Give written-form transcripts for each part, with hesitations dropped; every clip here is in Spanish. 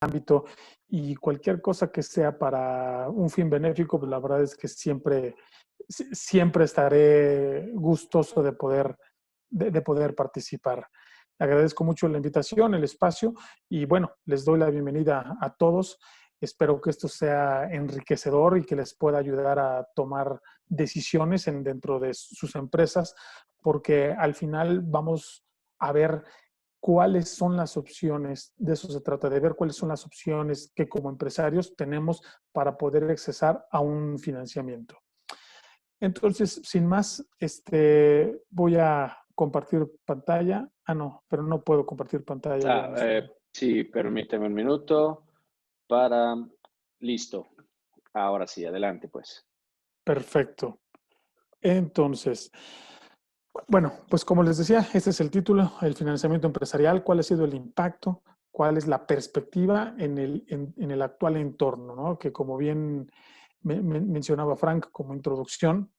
ámbito y cualquier cosa que sea para un fin benéfico, pues la verdad es que siempre estaré gustoso de poder participar. Agradezco mucho la invitación, el espacio y bueno, les doy la bienvenida a todos. Espero que esto sea enriquecedor y que les pueda ayudar a tomar decisiones dentro de sus empresas, porque al final vamos a ver cuáles son las opciones, de eso se trata, de ver cuáles son las opciones que como empresarios tenemos para poder accesar a un financiamiento. Entonces, sin más, voy a compartir pantalla. Ah, no, pero no puedo compartir pantalla yo Ah, en este. sí, permíteme un minuto para... Listo. Ahora sí, adelante, pues. Perfecto. Entonces, bueno, pues como les decía, este es el título, el financiamiento empresarial, cuál ha sido el impacto, cuál es la perspectiva en el actual entorno, ¿no? Que como bien mencionaba Frank como introducción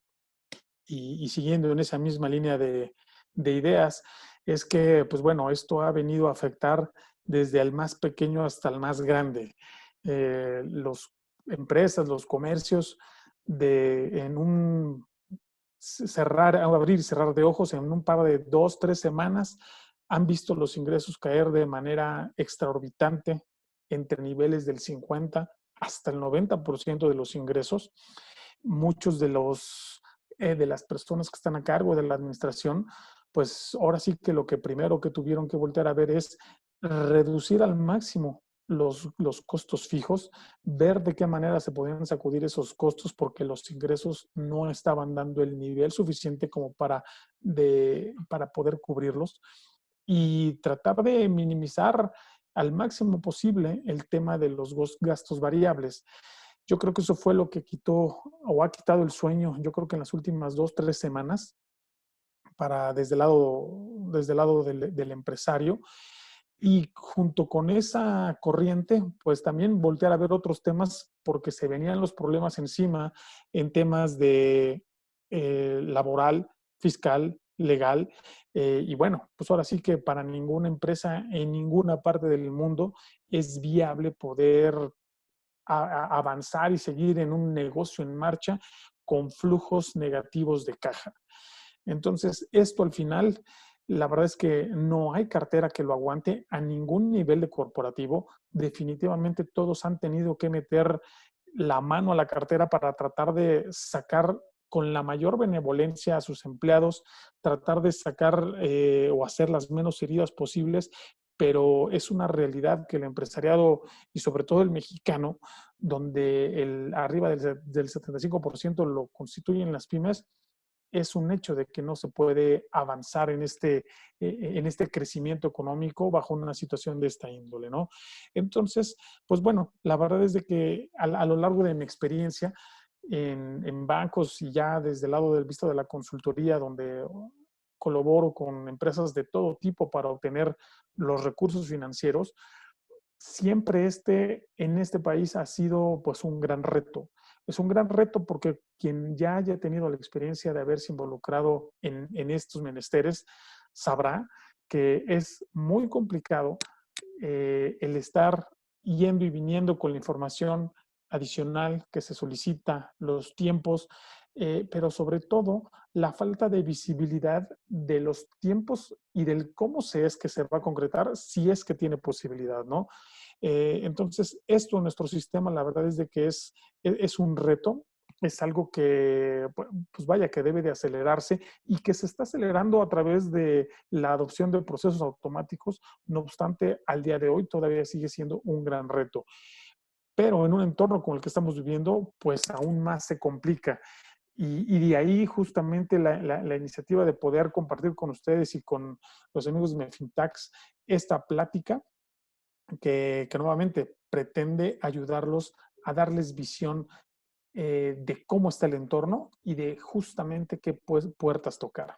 y siguiendo en esa misma línea de ideas, es que, pues bueno, esto ha venido a afectar desde el más pequeño hasta el más grande. Los empresas, los comercios, en un abrir y cerrar de ojos en un par de 2, 3 semanas, han visto los ingresos caer de manera extraorbitante entre niveles del 50 hasta el 90% de los ingresos. Muchos de las personas que están a cargo de la administración, pues ahora sí que lo que primero que tuvieron que voltear a ver es reducir al máximo los costos fijos, ver de qué manera se podían sacudir esos costos porque los ingresos no estaban dando el nivel suficiente como para poder cubrirlos y tratar de minimizar al máximo posible el tema de los gastos variables. Yo creo que eso fue lo que quitó o ha quitado el sueño, yo creo que en las últimas 2, 3 semanas, desde el lado del empresario. Y junto con esa corriente, pues también voltear a ver otros temas porque se venían los problemas encima en temas de laboral, fiscal, legal. Y bueno, pues ahora sí que para ninguna empresa en ninguna parte del mundo es viable poder avanzar y seguir en un negocio en marcha con flujos negativos de caja. Entonces, esto al final, la verdad es que no hay cartera que lo aguante a ningún nivel de corporativo. Definitivamente todos han tenido que meter la mano a la cartera para tratar de sacar con la mayor benevolencia a sus empleados, tratar de sacar o hacer las menos heridas posibles, pero es una realidad que el empresariado y sobre todo el mexicano, donde arriba del 75% lo constituyen las pymes, es un hecho de que no se puede avanzar en este crecimiento económico bajo una situación de esta índole, ¿no? Entonces, pues bueno, la verdad es de que a lo largo de mi experiencia en bancos y ya desde el lado del visto de la consultoría, donde colaboro con empresas de todo tipo para obtener los recursos financieros, siempre en este país ha sido pues un gran reto. Es un gran reto porque quien ya haya tenido la experiencia de haberse involucrado en estos menesteres sabrá que es muy complicado el estar yendo y viniendo con la información adicional que se solicita, los tiempos, pero sobre todo la falta de visibilidad de los tiempos y del cómo es que se va a concretar, si es que tiene posibilidad, ¿no? Entonces, esto en nuestro sistema, la verdad es de que es un reto, es algo que, pues vaya, que debe de acelerarse y que se está acelerando a través de la adopción de procesos automáticos. No obstante, al día de hoy todavía sigue siendo un gran reto. Pero en un entorno como el que estamos viviendo, pues aún más se complica. Y de ahí justamente la iniciativa de poder compartir con ustedes y con los amigos de Mefintax esta plática que nuevamente pretende ayudarlos a darles visión de cómo está el entorno y de justamente qué puertas tocar.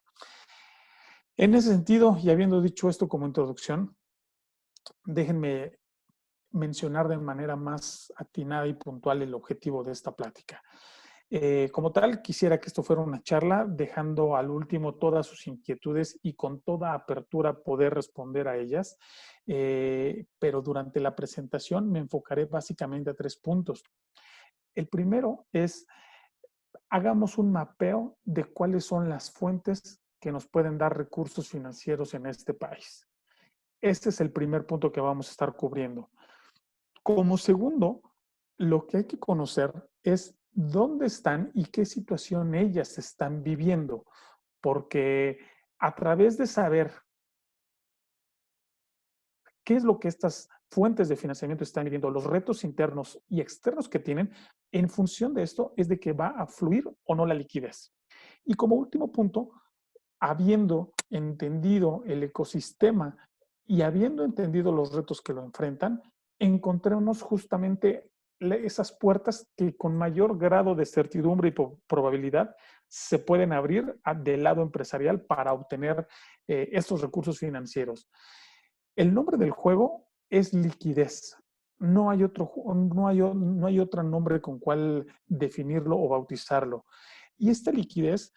En ese sentido, y habiendo dicho esto como introducción, déjenme mencionar de manera más atinada y puntual el objetivo de esta plática. Como tal, quisiera que esto fuera una charla, dejando al último todas sus inquietudes y con toda apertura poder responder a ellas. Pero durante la presentación me enfocaré básicamente a 3 puntos. El primero es, hagamos un mapeo de cuáles son las fuentes que nos pueden dar recursos financieros en este país. Este es el primer punto que vamos a estar cubriendo. Como segundo, lo que hay que conocer es dónde están y qué situación ellas están viviendo, porque a través de saber qué es lo que estas fuentes de financiamiento están viviendo, los retos internos y externos que tienen, en función de esto es de que va a fluir o no la liquidez. Y como último punto, habiendo entendido el ecosistema y habiendo entendido los retos que lo enfrentan, encontremos justamente esas puertas que con mayor grado de certidumbre y probabilidad se pueden abrir del lado empresarial para obtener estos recursos financieros. El nombre del juego es liquidez. No hay otro nombre con cual definirlo o bautizarlo. Y esta liquidez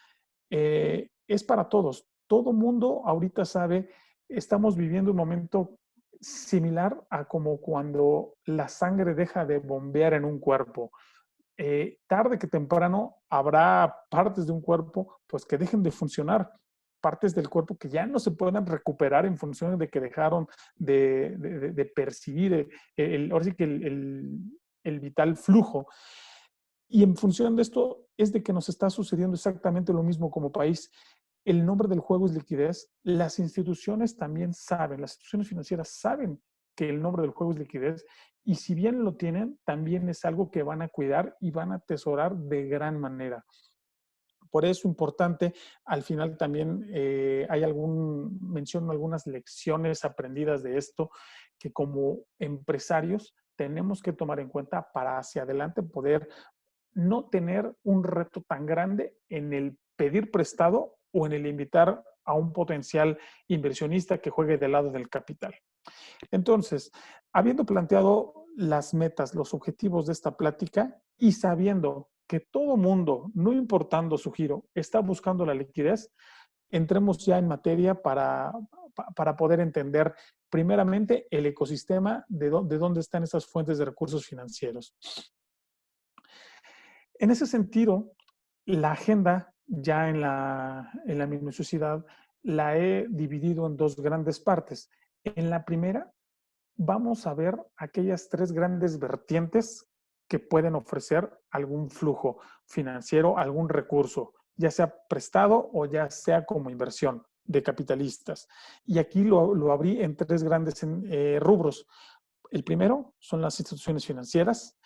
es para todos. Todo mundo ahorita sabe, estamos viviendo un momento similar a como cuando la sangre deja de bombear en un cuerpo. Tarde que temprano habrá partes de un cuerpo pues que dejen de funcionar, partes del cuerpo que ya no se puedan recuperar en función de que dejaron de percibir ahora sí que el vital flujo. Y en función de esto es de que nos está sucediendo exactamente lo mismo como país. El nombre del juego es liquidez. Las instituciones también saben, las instituciones financieras saben que el nombre del juego es liquidez y si bien lo tienen, también es algo que van a cuidar y van a atesorar de gran manera. Por eso es importante, al final también menciono algunas lecciones aprendidas de esto que como empresarios tenemos que tomar en cuenta para hacia adelante poder no tener un reto tan grande en el pedir prestado o en el invitar a un potencial inversionista que juegue del lado del capital. Entonces, habiendo planteado las metas, los objetivos de esta plática y sabiendo que todo mundo, no importando su giro, está buscando la liquidez, entremos ya en materia para poder entender primeramente el ecosistema de dónde están esas fuentes de recursos financieros. En ese sentido, la agenda ya en la minuciosidad la he dividido en 2 grandes partes. En la primera, vamos a ver aquellas 3 grandes vertientes que pueden ofrecer algún flujo financiero, algún recurso, ya sea prestado o ya sea como inversión de capitalistas. Y aquí lo abrí en 3 grandes rubros. El primero son las instituciones financieras.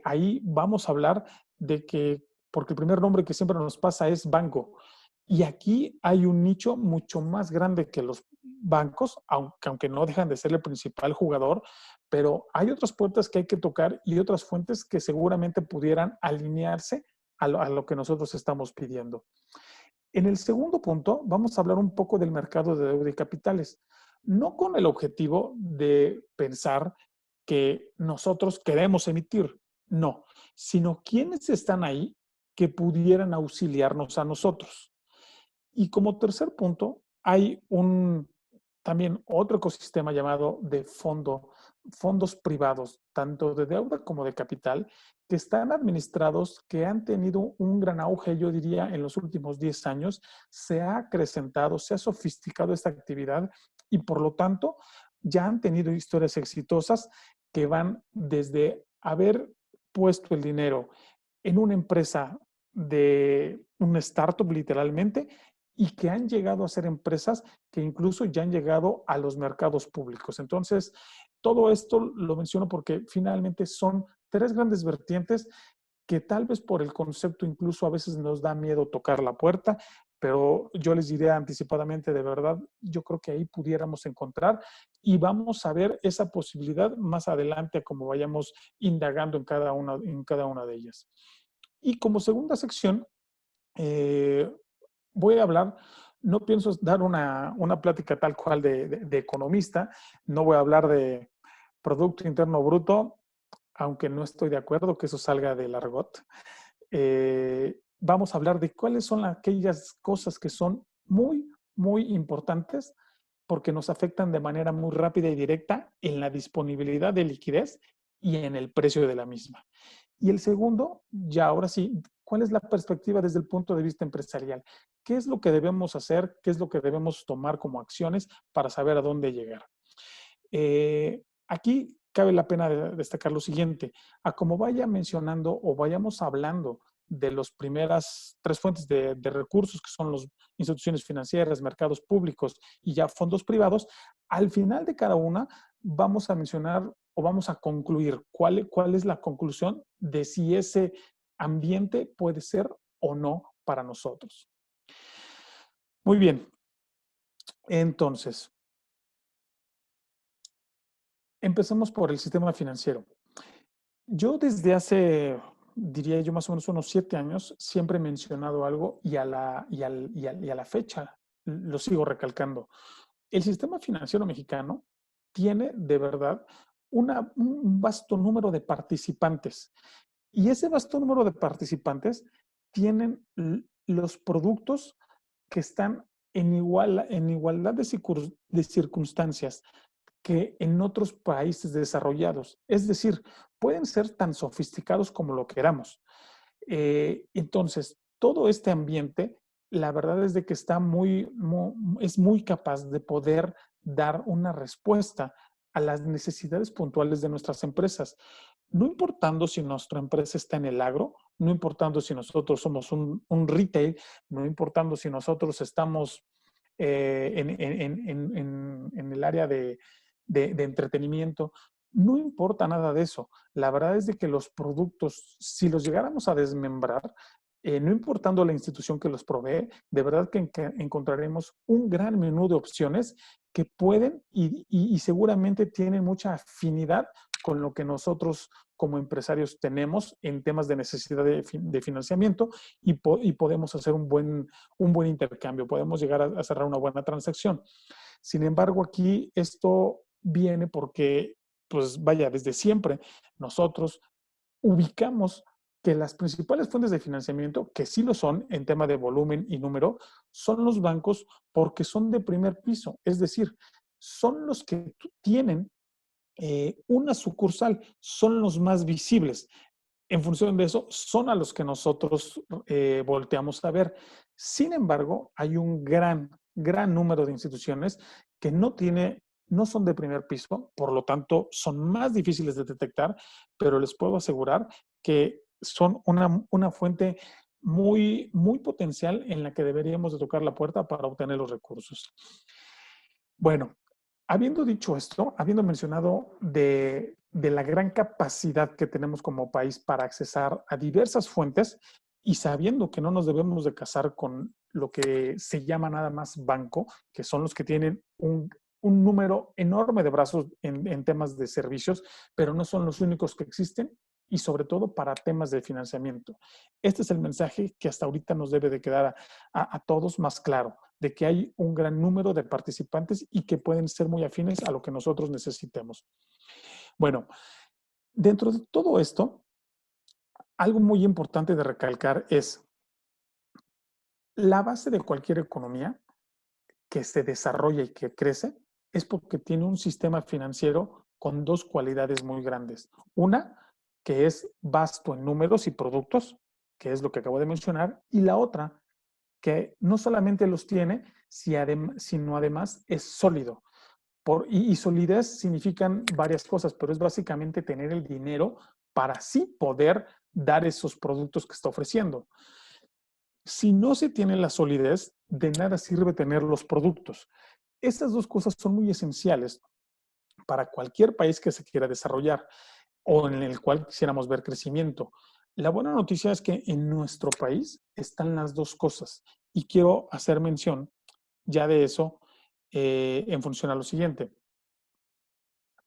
Ahí vamos a hablar de que, porque el primer nombre que siempre nos pasa es banco. Y aquí hay un nicho mucho más grande que los bancos, aunque no dejan de ser el principal jugador, pero hay otras puertas que hay que tocar y otras fuentes que seguramente pudieran alinearse a lo que nosotros estamos pidiendo. En el segundo punto, vamos a hablar un poco del mercado de deuda y capitales, no con el objetivo de pensar que nosotros queremos emitir, no, sino quienes están ahí que pudieran auxiliarnos a nosotros. Y como tercer punto, hay también otro ecosistema llamado de fondos privados, tanto de deuda como de capital, que están administrados, que han tenido un gran auge, yo diría, en los últimos 10 años. Se ha acrecentado, se ha sofisticado esta actividad y por lo tanto ya han tenido historias exitosas que van desde haber puesto el dinero en una empresa de un startup literalmente y que han llegado a ser empresas que incluso ya han llegado a los mercados públicos. Entonces, todo esto lo menciono porque finalmente son 3 grandes vertientes que tal vez por el concepto incluso a veces nos da miedo tocar la puerta, pero yo les diré anticipadamente, de verdad, yo creo que ahí pudiéramos encontrar y vamos a ver esa posibilidad más adelante como vayamos indagando en cada una de ellas. Y como segunda sección, voy a hablar, no pienso dar una plática tal cual de economista, no voy a hablar de Producto Interno Bruto, aunque no estoy de acuerdo que eso salga del argot. vamos a hablar de cuáles son aquellas cosas que son muy, muy importantes porque nos afectan de manera muy rápida y directa en la disponibilidad de liquidez y en el precio de la misma. Y el segundo, ya ahora sí, ¿cuál es la perspectiva desde el punto de vista empresarial? ¿Qué es lo que debemos hacer? ¿Qué es lo que debemos tomar como acciones para saber a dónde llegar? Aquí cabe la pena destacar lo siguiente, a como vaya mencionando o vayamos hablando de las primeras tres fuentes de recursos, que son las instituciones financieras, mercados públicos y ya fondos privados, al final de cada una vamos a mencionar o vamos a concluir cuál es la conclusión de si ese ambiente puede ser o no para nosotros. Muy bien, entonces, empecemos por el sistema financiero. Yo desde hace, diría yo, más o menos unos 7 años, siempre he mencionado algo y a la fecha lo sigo recalcando. El sistema financiero mexicano tiene de verdad un vasto número de participantes y ese vasto número de participantes tienen los productos que están en igualdad de circunstancias que en otros países desarrollados. Es decir, pueden ser tan sofisticados como lo queramos. Entonces, todo este ambiente, la verdad es de que es muy capaz de poder dar una respuesta a las necesidades puntuales de nuestras empresas. No importando si nuestra empresa está en el agro, no importando si nosotros somos un retail, no importando si nosotros estamos en el área de entretenimiento, no importa nada de eso. La verdad es de que los productos, si los llegáramos a desmembrar, no importando la institución que los provee, de verdad que encontraremos un gran menú de opciones que pueden y seguramente tienen mucha afinidad con lo que nosotros como empresarios tenemos en temas de necesidad de financiamiento y podemos hacer un buen intercambio, podemos llegar a cerrar una buena transacción. Sin embargo, aquí esto viene porque, pues vaya, desde siempre nosotros ubicamos que las principales fuentes de financiamiento, que sí lo son en tema de volumen y número, son los bancos porque son de primer piso, es decir, son los que tienen una sucursal, son los más visibles. En función de eso, son a los que nosotros volteamos a ver. Sin embargo, hay un gran número de instituciones que no son de primer piso, por lo tanto, son más difíciles de detectar, pero les puedo asegurar que son una fuente muy potencial en la que deberíamos de tocar la puerta para obtener los recursos. Bueno, habiendo dicho esto, habiendo mencionado de la gran capacidad que tenemos como país para accesar a diversas fuentes y sabiendo que no nos debemos de casar con lo que se llama nada más banco, que son los que tienen un número enorme de brazos en temas de servicios, pero no son los únicos que existen y sobre todo para temas de financiamiento. Este es el mensaje que hasta ahorita nos debe de quedar a todos más claro, de que hay un gran número de participantes y que pueden ser muy afines a lo que nosotros necesitemos. Bueno, dentro de todo esto, algo muy importante de recalcar es la base de cualquier economía que se desarrolla y que crece es porque tiene un sistema financiero con dos cualidades muy grandes. Una, que es vasto en números y productos, que es lo que acabo de mencionar, y la otra, que no solamente los tiene, sino además es sólido. Y solidez significan varias cosas, pero es básicamente tener el dinero para así poder dar esos productos que está ofreciendo. Si no se tiene la solidez, de nada sirve tener los productos. Estas dos cosas son muy esenciales para cualquier país que se quiera desarrollar o en el cual quisiéramos ver crecimiento. La buena noticia es que en nuestro país están las dos cosas y quiero hacer mención ya de eso en función a lo siguiente.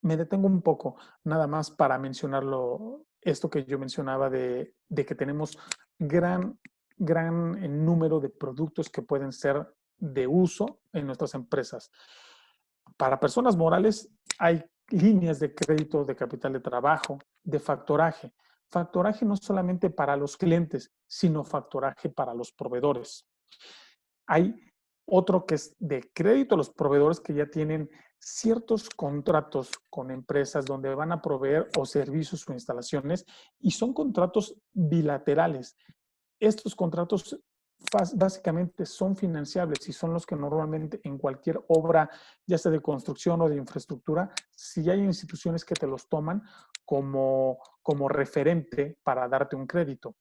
Me detengo un poco nada más para mencionarlo, esto que yo mencionaba de que tenemos gran número de productos que pueden ser de uso en nuestras empresas. Para personas morales hay líneas de crédito, de capital de trabajo, de factoraje. factoraje no solamente para los clientes, sino factoraje para los proveedores. Hay otro que es de crédito a los proveedores que ya tienen ciertos contratos con empresas donde van a proveer o servicios o instalaciones y son contratos bilaterales. Estos contratos básicamente son financiables y son los que normalmente en cualquier obra, ya sea de construcción o de infraestructura, si hay instituciones que te los toman como referente para darte un crédito.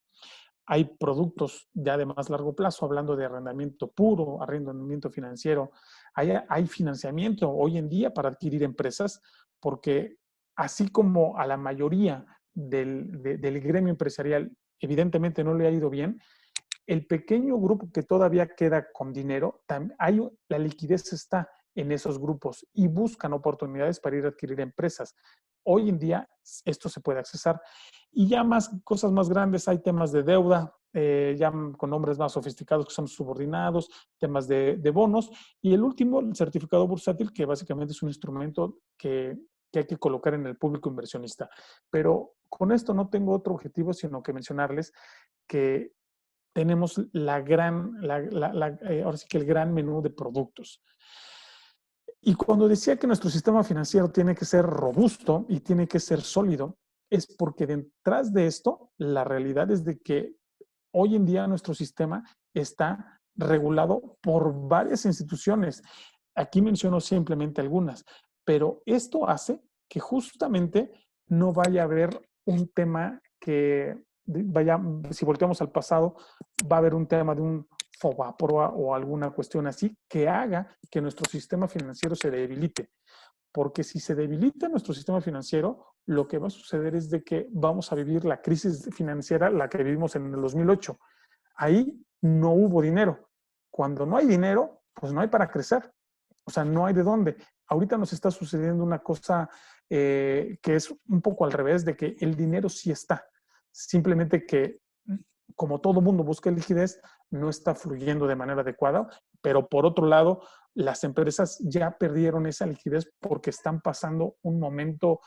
Hay productos ya de más largo plazo, hablando de arrendamiento puro, arrendamiento financiero. Hay financiamiento hoy en día para adquirir empresas, porque así como a la mayoría del gremio empresarial evidentemente no le ha ido bien, el pequeño grupo que todavía queda con dinero, la liquidez está en esos grupos y buscan oportunidades para ir a adquirir empresas. Hoy en día esto se puede accesar. Y ya más cosas más grandes, hay temas de deuda, ya con nombres más sofisticados que son subordinados, temas de bonos. Y el último, el certificado bursátil, que básicamente es un instrumento que hay que colocar en el público inversionista. Pero con esto no tengo otro objetivo, sino que mencionarles que tenemos ahora sí que el gran menú de productos. Y cuando decía que nuestro sistema financiero tiene que ser robusto y tiene que ser sólido, es porque detrás de esto, la realidad es de que hoy en día nuestro sistema está regulado por varias instituciones. Aquí menciono simplemente algunas, pero esto hace que justamente no vaya a haber un tema que vaya, si volteamos al pasado, va a haber un tema de un FOBAPROA o alguna cuestión así que haga que nuestro sistema financiero se debilite. Porque si se debilita nuestro sistema financiero, lo que va a suceder es de que vamos a vivir la crisis financiera, la que vivimos en el 2008. Ahí no hubo dinero. Cuando no hay dinero, pues no hay para crecer. O sea, no hay de dónde. Ahorita nos está sucediendo una cosa que es un poco al revés, de que el dinero sí está. Simplemente que, como todo mundo busca liquidez, no está fluyendo de manera adecuada, pero por otro lado, las empresas ya perdieron esa liquidez porque están pasando un momento,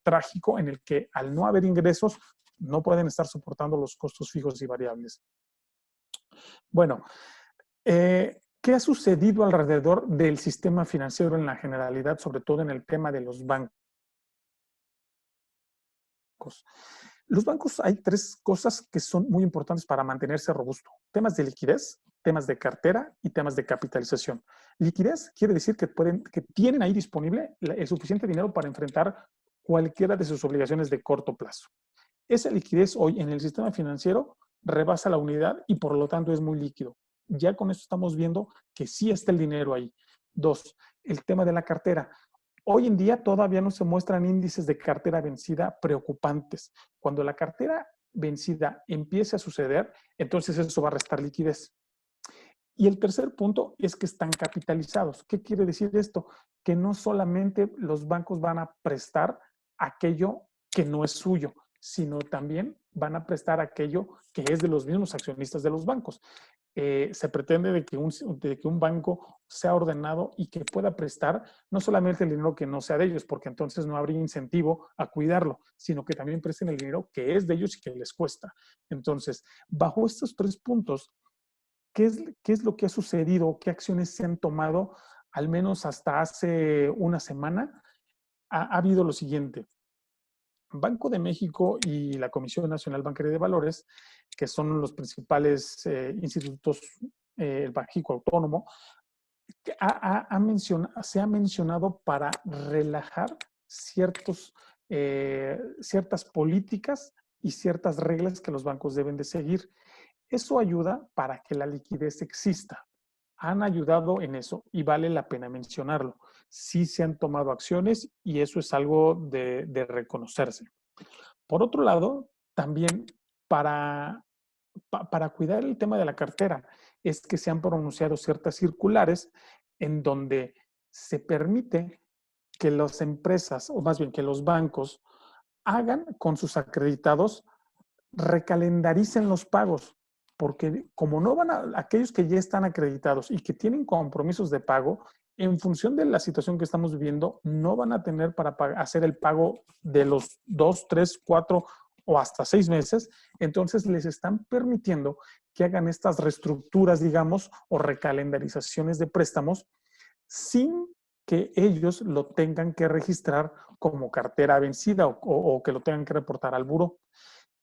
trágico, en el que al no haber ingresos, no pueden estar soportando los costos fijos y variables. Bueno, ¿qué ha sucedido alrededor del sistema financiero en la generalidad, sobre todo en el tema de los bancos? Los bancos, hay tres cosas que son muy importantes para mantenerse robusto. Temas de liquidez, temas de cartera y temas de capitalización. Liquidez quiere decir que tienen ahí disponible el suficiente dinero para enfrentar cualquiera de sus obligaciones de corto plazo. Esa liquidez hoy en el sistema financiero rebasa la unidad y por lo tanto es muy líquido. Ya con eso estamos viendo que sí está el dinero ahí. Dos, el tema de la cartera. Hoy en día todavía no se muestran índices de cartera vencida preocupantes. Cuando la cartera vencida empiece a suceder, entonces eso va a restar liquidez. Y el tercer punto es que están capitalizados. ¿Qué quiere decir esto? Que no solamente los bancos van a prestar aquello que no es suyo, sino también van a prestar aquello que es de los mismos accionistas de los bancos. Se pretende de que un banco sea ordenado y que pueda prestar no solamente el dinero que no sea de ellos, porque entonces no habría incentivo a cuidarlo, sino que también presten el dinero que es de ellos y que les cuesta. Entonces, bajo estos tres puntos, ¿qué es lo que ha sucedido? ¿Qué acciones se han tomado? Al menos hasta hace una semana, ha habido lo siguiente. Banco de México y la Comisión Nacional Bancaria de Valores, que son los principales institutos, el Banxico Autónomo, se ha mencionado para relajar ciertas políticas y ciertas reglas que los bancos deben de seguir. Eso ayuda para que la liquidez exista. Han ayudado en eso y vale la pena mencionarlo. Sí se han tomado acciones y eso es algo de reconocerse. Por otro lado, también para cuidar el tema de la cartera, es que se han pronunciado ciertas circulares en donde se permite que las empresas, o más bien que los bancos, hagan con sus acreditados, recalendaricen los pagos, porque como no van aquellos que ya están acreditados y que tienen compromisos de pago, en función de la situación que estamos viviendo, no van a tener para hacer el pago de los 2, 3, 4 o hasta 6 meses. Entonces les están permitiendo que hagan estas reestructuras, digamos, o recalendarizaciones de préstamos sin que ellos lo tengan que registrar como cartera vencida o que lo tengan que reportar al buró.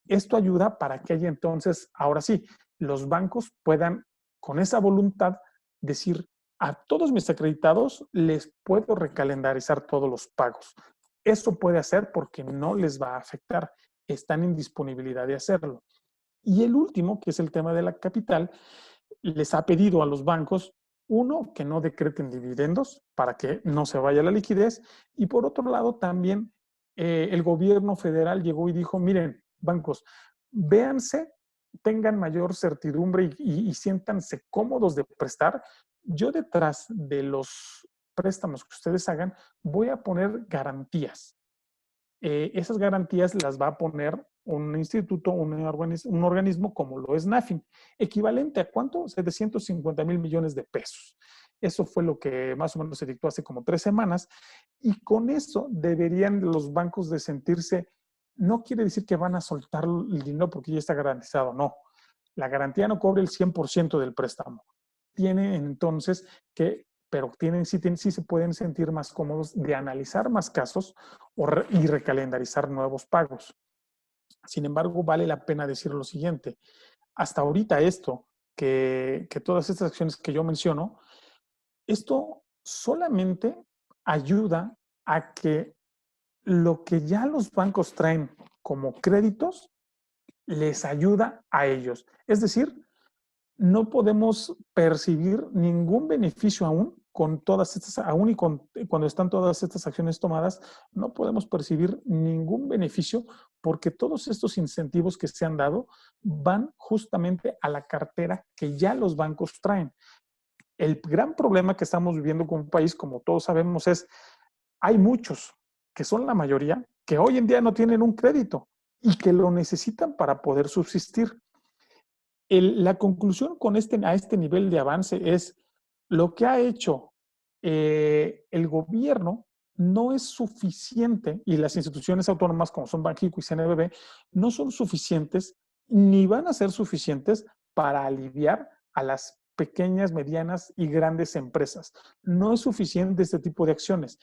Esto ayuda para que haya entonces, ahora sí, los bancos puedan, con esa voluntad, decir, a todos mis acreditados les puedo recalendarizar todos los pagos. Eso puede hacer porque no les va a afectar. Están en disponibilidad de hacerlo. Y el último, que es el tema de la capital, les ha pedido a los bancos, uno, que no decreten dividendos para que no se vaya la liquidez. Y por otro lado, también el gobierno federal llegó y dijo, miren, bancos, véanse, tengan mayor certidumbre y siéntanse cómodos de prestar. Yo detrás de los préstamos que ustedes hagan, voy a poner garantías. Esas garantías las va a poner un instituto, un organismo como lo es NAFIN, equivalente a ¿cuánto? 750 mil millones de pesos. Eso fue lo que más o menos se dictó hace como 3 semanas y con eso deberían los bancos de sentirse, no quiere decir que van a soltar el dinero porque ya está garantizado, no. La garantía no cubre el 100% del préstamo. Tiene entonces que pero sí se pueden sentir más cómodos de analizar más casos y recalendarizar nuevos pagos. Sin embargo, vale la pena decir lo siguiente. Hasta ahorita que todas estas acciones que yo menciono, esto solamente ayuda a que lo que ya los bancos traen como créditos les ayuda a ellos. Es decir, no podemos percibir ningún beneficio aún con todas estas, aún y cuando están todas estas acciones tomadas, no podemos percibir ningún beneficio porque todos estos incentivos que se han dado van justamente a la cartera que ya los bancos traen. El gran problema que estamos viviendo como país, como todos sabemos, es hay muchos, que son la mayoría, que hoy en día no tienen un crédito y que lo necesitan para poder subsistir. La conclusión a este nivel de avance es lo que ha hecho el gobierno no es suficiente y las instituciones autónomas como son Banxico y CNBB no son suficientes ni van a ser suficientes para aliviar a las pequeñas, medianas y grandes empresas. No es suficiente este tipo de acciones.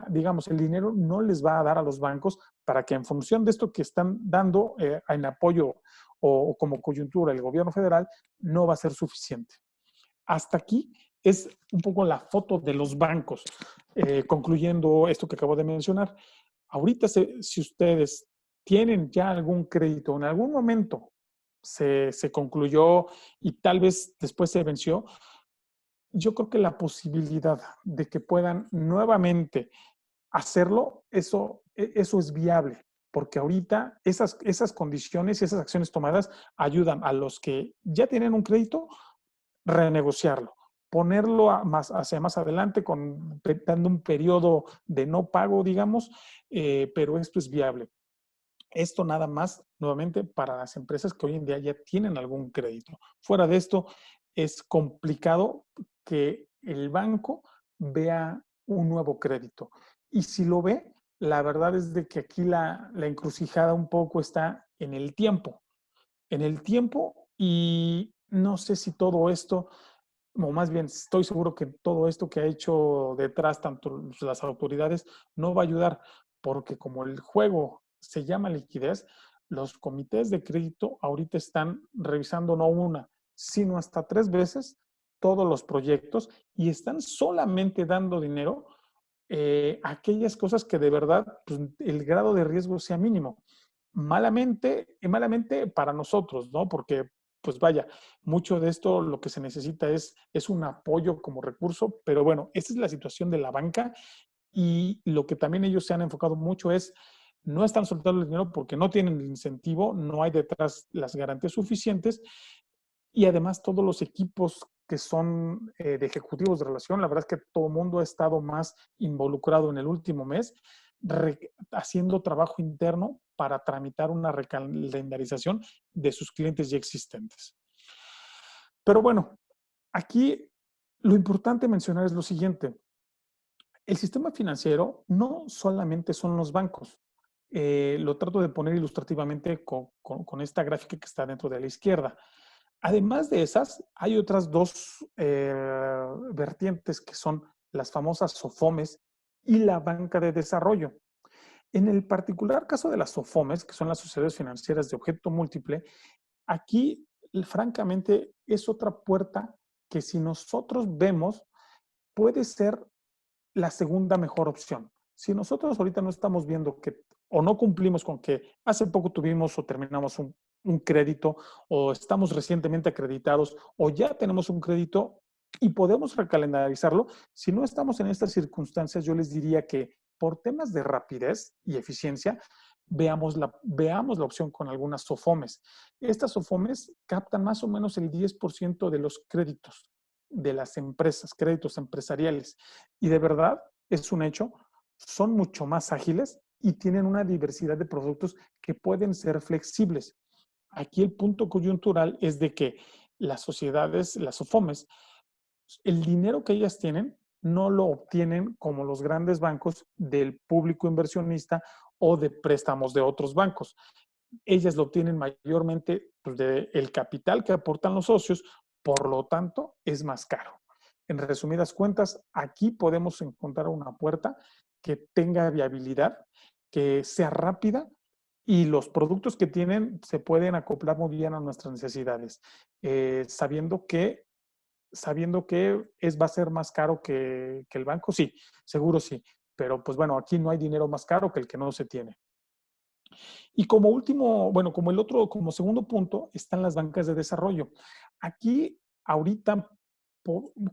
Digamos, el dinero no les va a dar a los bancos para que en función de esto que están dando en apoyo o como coyuntura el gobierno federal, no va a ser suficiente. Hasta aquí es un poco la foto de los bancos, concluyendo esto que acabo de mencionar. Ahorita, si ustedes tienen ya algún crédito, en algún momento se concluyó y tal vez después se venció, yo creo que la posibilidad de que puedan nuevamente hacerlo, eso es viable, porque ahorita esas condiciones y esas acciones tomadas ayudan a los que ya tienen un crédito, renegociarlo, ponerlo hacia más adelante, dando un periodo de no pago, digamos, pero esto es viable. Esto nada más, nuevamente, para las empresas que hoy en día ya tienen algún crédito. Fuera de esto, es complicado que el banco vea un nuevo crédito. Y si lo ve, la verdad es de que aquí la encrucijada un poco está en el tiempo. En el tiempo y no sé si todo esto, o más bien estoy seguro que todo esto que ha hecho detrás tanto las autoridades no va a ayudar, porque como el juego se llama liquidez, los comités de crédito ahorita están revisando no una, sino hasta 3 veces todos los proyectos y están solamente dando dinero a aquellas cosas que de verdad pues, el grado de riesgo sea mínimo. Malamente para nosotros, ¿no? Porque pues vaya, mucho de esto lo que se necesita es un apoyo como recurso, pero bueno, esta es la situación de la banca y lo que también ellos se han enfocado mucho es no están soltando el dinero porque no tienen el incentivo, no hay detrás las garantías suficientes y además todos los equipos que son de ejecutivos de relación, la verdad es que todo el mundo ha estado más involucrado en el último mes haciendo trabajo interno para tramitar una recalendarización de sus clientes ya existentes. Pero bueno, aquí Lo importante mencionar es lo siguiente. El sistema financiero no solamente son los bancos. Lo trato de poner ilustrativamente con esta gráfica que está dentro de la izquierda. Además de esas, hay otras dos vertientes que son las famosas SOFOMES y la banca de desarrollo. En el particular caso de las SOFOMES, que son las sociedades financieras de objeto múltiple, aquí francamente es otra puerta que si nosotros vemos puede ser la segunda mejor opción. Si nosotros ahorita no estamos viendo que o no cumplimos con que hace poco tuvimos o terminamos un crédito o estamos recientemente acreditados o ya tenemos un crédito y podemos recalendarizarlo, si no estamos en estas circunstancias, yo les diría que por temas de rapidez y eficiencia, veamos la opción con algunas SOFOMES. Estas SOFOMES captan más o menos el 10% de los créditos de las empresas, créditos empresariales. Y de verdad, es un hecho, son mucho más ágiles y tienen una diversidad de productos que pueden ser flexibles. Aquí el punto coyuntural es de que las sociedades, las SOFOMES, el dinero que ellas tienen no lo obtienen como los grandes bancos del público inversionista o de préstamos de otros bancos. Ellas lo obtienen mayormente pues, del capital que aportan los socios, por lo tanto, es más caro. En resumidas cuentas, aquí podemos encontrar una puerta que tenga viabilidad, que sea rápida y los productos que tienen se pueden acoplar muy bien a nuestras necesidades, sabiendo que va a ser más caro que el banco, sí, seguro sí, pero pues bueno, aquí no hay dinero más caro que el que no se tiene. Y como último, bueno, como segundo punto, están las bancas de desarrollo. Aquí, ahorita,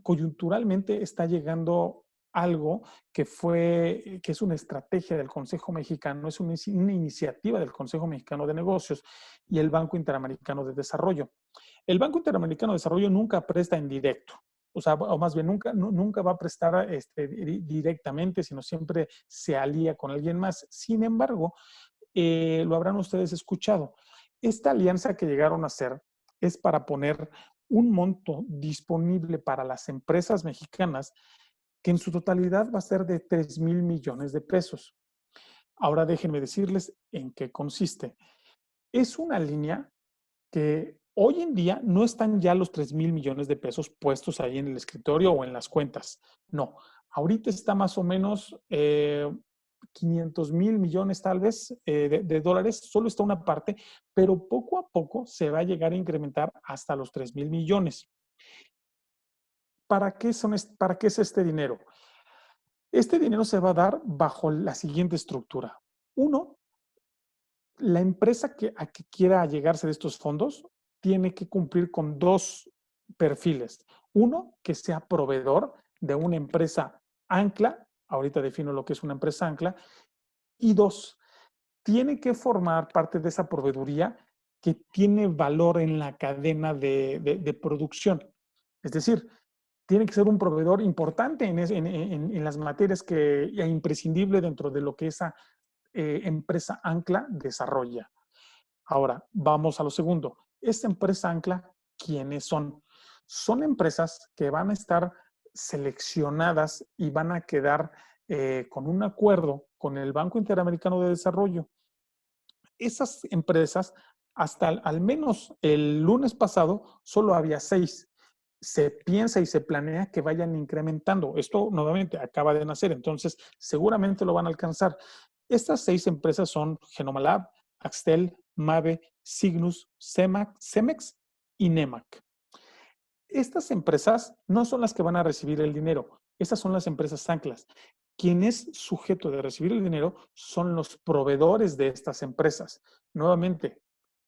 coyunturalmente está llegando algo que es una estrategia del Consejo Mexicano, es una iniciativa del Consejo Mexicano de Negocios y el Banco Interamericano de Desarrollo. El Banco Interamericano de Desarrollo nunca presta en directo, o sea, o más bien nunca va a prestar directamente, sino siempre se alía con alguien más. Sin embargo, lo habrán ustedes escuchado. Esta alianza que llegaron a hacer es para poner un monto disponible para las empresas mexicanas que en su totalidad va a ser de 3,000 millones de pesos. Ahora déjenme decirles en qué consiste. Es una línea que hoy en día no están ya los 3,000 millones de pesos puestos ahí en el escritorio o en las cuentas. No, ahorita está más o menos 500,000 millones tal vez de dólares, solo está una parte, pero poco a poco se va a llegar a incrementar hasta los 3,000 millones. ¿Para qué es este dinero? Este dinero se va a dar bajo la siguiente estructura. Uno, la empresa a que quiera llegarse de estos fondos tiene que cumplir con dos perfiles. Uno, que sea proveedor de una empresa ancla, ahorita defino lo que es una empresa ancla, y dos, tiene que formar parte de esa proveeduría que tiene valor en la cadena de producción. Es decir, tiene que ser un proveedor importante en las materias que es imprescindible dentro de lo que esa empresa ancla desarrolla. Ahora, vamos a lo segundo. Esta empresa ancla, ¿quiénes son? Son empresas que van a estar seleccionadas y van a quedar con un acuerdo con el Banco Interamericano de Desarrollo. Esas empresas, hasta al menos el lunes pasado, solo había 6. Se piensa y se planea que vayan incrementando. Esto nuevamente acaba de nacer, entonces seguramente lo van a alcanzar. Estas 6 empresas son Genomalab, Axtel, Mave, Cygnus, Cemex y Nemac. Estas empresas no son las que van a recibir el dinero, esas son las empresas anclas. Quien es sujeto de recibir el dinero son los proveedores de estas empresas. Nuevamente,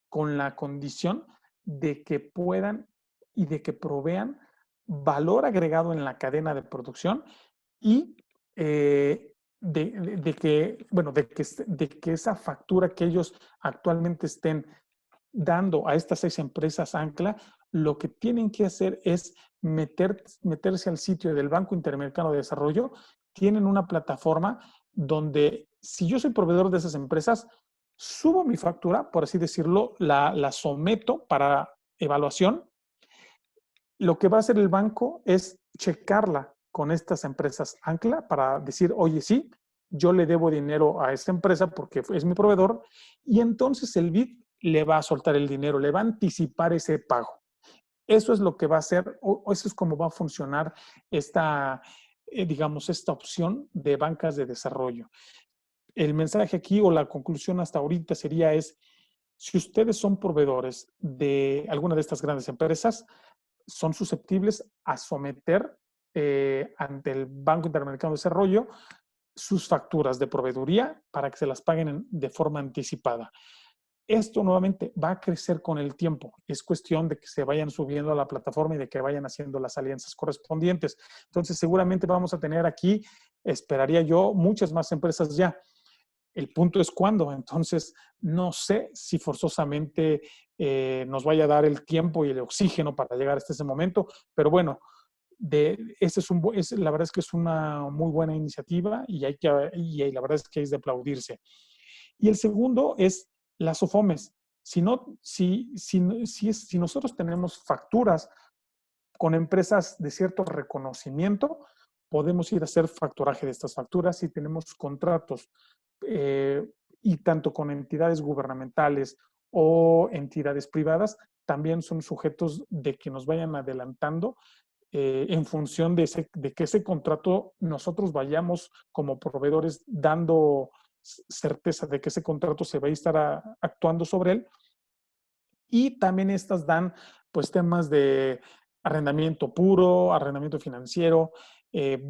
con la condición de que puedan y de que provean valor agregado en la cadena de producción y de que esa factura que ellos actualmente estén dando a estas 6 empresas ancla, lo que tienen que hacer es meterse al sitio del Banco Interamericano de Desarrollo. Tienen una plataforma donde si yo soy proveedor de esas empresas, subo mi factura, por así decirlo, la someto para evaluación. Lo que va a hacer el banco es checarla con estas empresas ancla para decir, oye, sí, yo le debo dinero a esta empresa porque es mi proveedor, y entonces el BID le va a soltar el dinero, le va a anticipar ese pago. Eso es lo que va a hacer, o eso es como va a funcionar esta, digamos, esta opción de bancas de desarrollo. El mensaje aquí o la conclusión hasta ahorita sería es, si ustedes son proveedores de alguna de estas grandes empresas, son susceptibles a someter ante el Banco Interamericano de Desarrollo sus facturas de proveeduría para que se las paguen de forma anticipada. Esto nuevamente va a crecer con el tiempo. Es cuestión de que se vayan subiendo a la plataforma y de que vayan haciendo las alianzas correspondientes. Entonces, seguramente vamos a tener aquí, esperaría yo, muchas más empresas ya. El punto es cuándo. Entonces, no sé si forzosamente nos vaya a dar el tiempo y el oxígeno para llegar hasta ese momento, pero bueno, la verdad es que es una muy buena iniciativa y la verdad es que es de aplaudirse. Y el segundo es las OFOMES. Si nosotros tenemos facturas con empresas de cierto reconocimiento, podemos ir a hacer facturaje de estas facturas. Si tenemos contratos y tanto con entidades gubernamentales o entidades privadas, también son sujetos de que nos vayan adelantando en función de que ese contrato nosotros vayamos como proveedores dando certeza de que ese contrato se va a estar actuando sobre él. Y también estas dan pues temas de arrendamiento puro, arrendamiento financiero,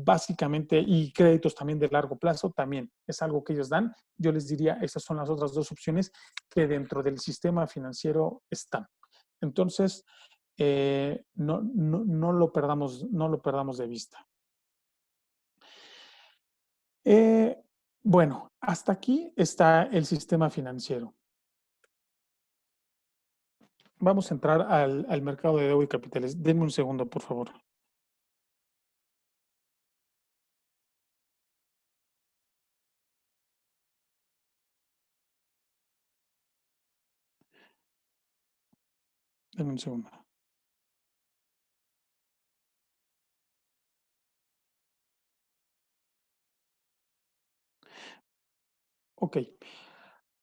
básicamente, y créditos también de largo plazo, también es algo que ellos dan. Yo les diría, esas son las otras dos opciones que dentro del sistema financiero están. Entonces, no lo perdamos de vista. Bueno, hasta aquí está el sistema financiero. Vamos a entrar al mercado de deuda y capitales. Denme un segundo, por favor. Denme un segundo. Ok.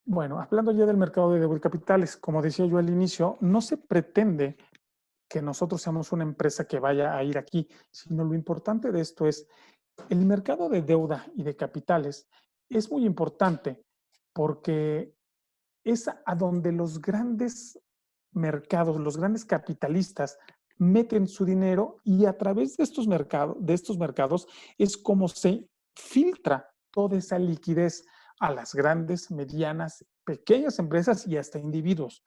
Bueno, hablando ya del mercado de deuda y capitales, como decía yo al inicio, no se pretende que nosotros seamos una empresa que vaya a ir aquí, sino lo importante de esto es el mercado de deuda y de capitales es muy importante porque es a donde los grandes mercados, los grandes capitalistas meten su dinero y a través de estos mercados es como se filtra toda esa liquidez a las grandes, medianas, pequeñas empresas y hasta individuos.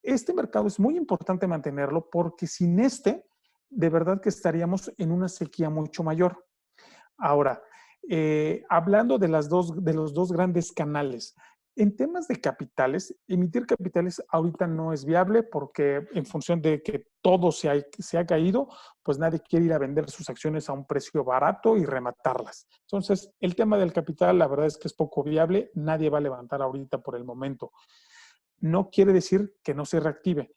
Este mercado es muy importante mantenerlo porque sin este, de verdad que estaríamos en una sequía mucho mayor. Ahora, hablando de los dos grandes canales, en temas de capitales, emitir capitales ahorita no es viable porque en función de que todo se ha caído, pues nadie quiere ir a vender sus acciones a un precio barato y rematarlas. Entonces, el tema del capital, la verdad es que es poco viable, nadie va a levantar ahorita por el momento. No quiere decir que no se reactive.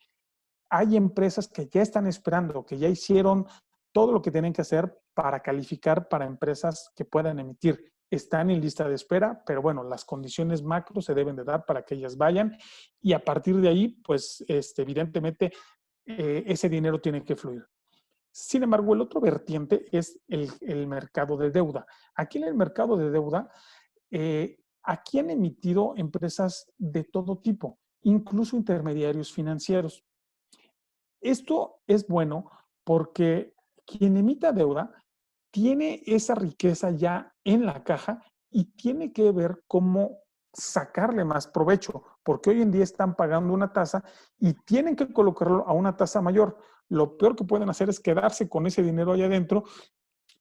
Hay empresas que ya están esperando, que ya hicieron todo lo que tienen que hacer para calificar para empresas que puedan emitir. Están en lista de espera, pero bueno, las condiciones macro se deben de dar para que ellas vayan y a partir de ahí, pues evidentemente ese dinero tiene que fluir. Sin embargo, el otro vertiente es el mercado de deuda. Aquí en el mercado de deuda, aquí han emitido empresas de todo tipo, incluso intermediarios financieros. Esto es bueno porque quien emita deuda tiene esa riqueza ya en la caja y tiene que ver cómo sacarle más provecho, porque hoy en día están pagando una tasa y tienen que colocarlo a una tasa mayor. Lo peor que pueden hacer es quedarse con ese dinero allá adentro,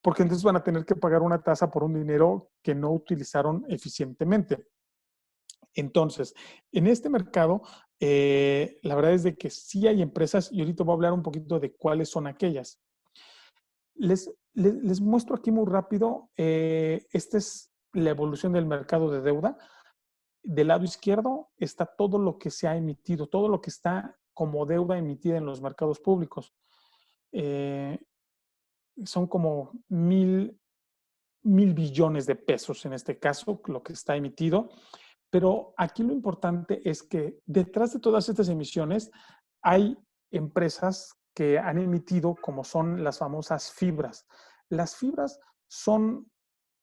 porque entonces van a tener que pagar una tasa por un dinero que no utilizaron eficientemente. Entonces, en este mercado, la verdad es de que sí hay empresas, y ahorita voy a hablar un poquito de cuáles son aquellas. Les muestro aquí muy rápido, esta es la evolución del mercado de deuda. Del lado izquierdo está todo lo que se ha emitido, todo lo que está como deuda emitida en los mercados públicos. son como 1,000 billones de pesos en este caso, lo que está emitido. Pero aquí lo importante es que detrás de todas estas emisiones hay empresas que han emitido como son las famosas fibras. Las fibras son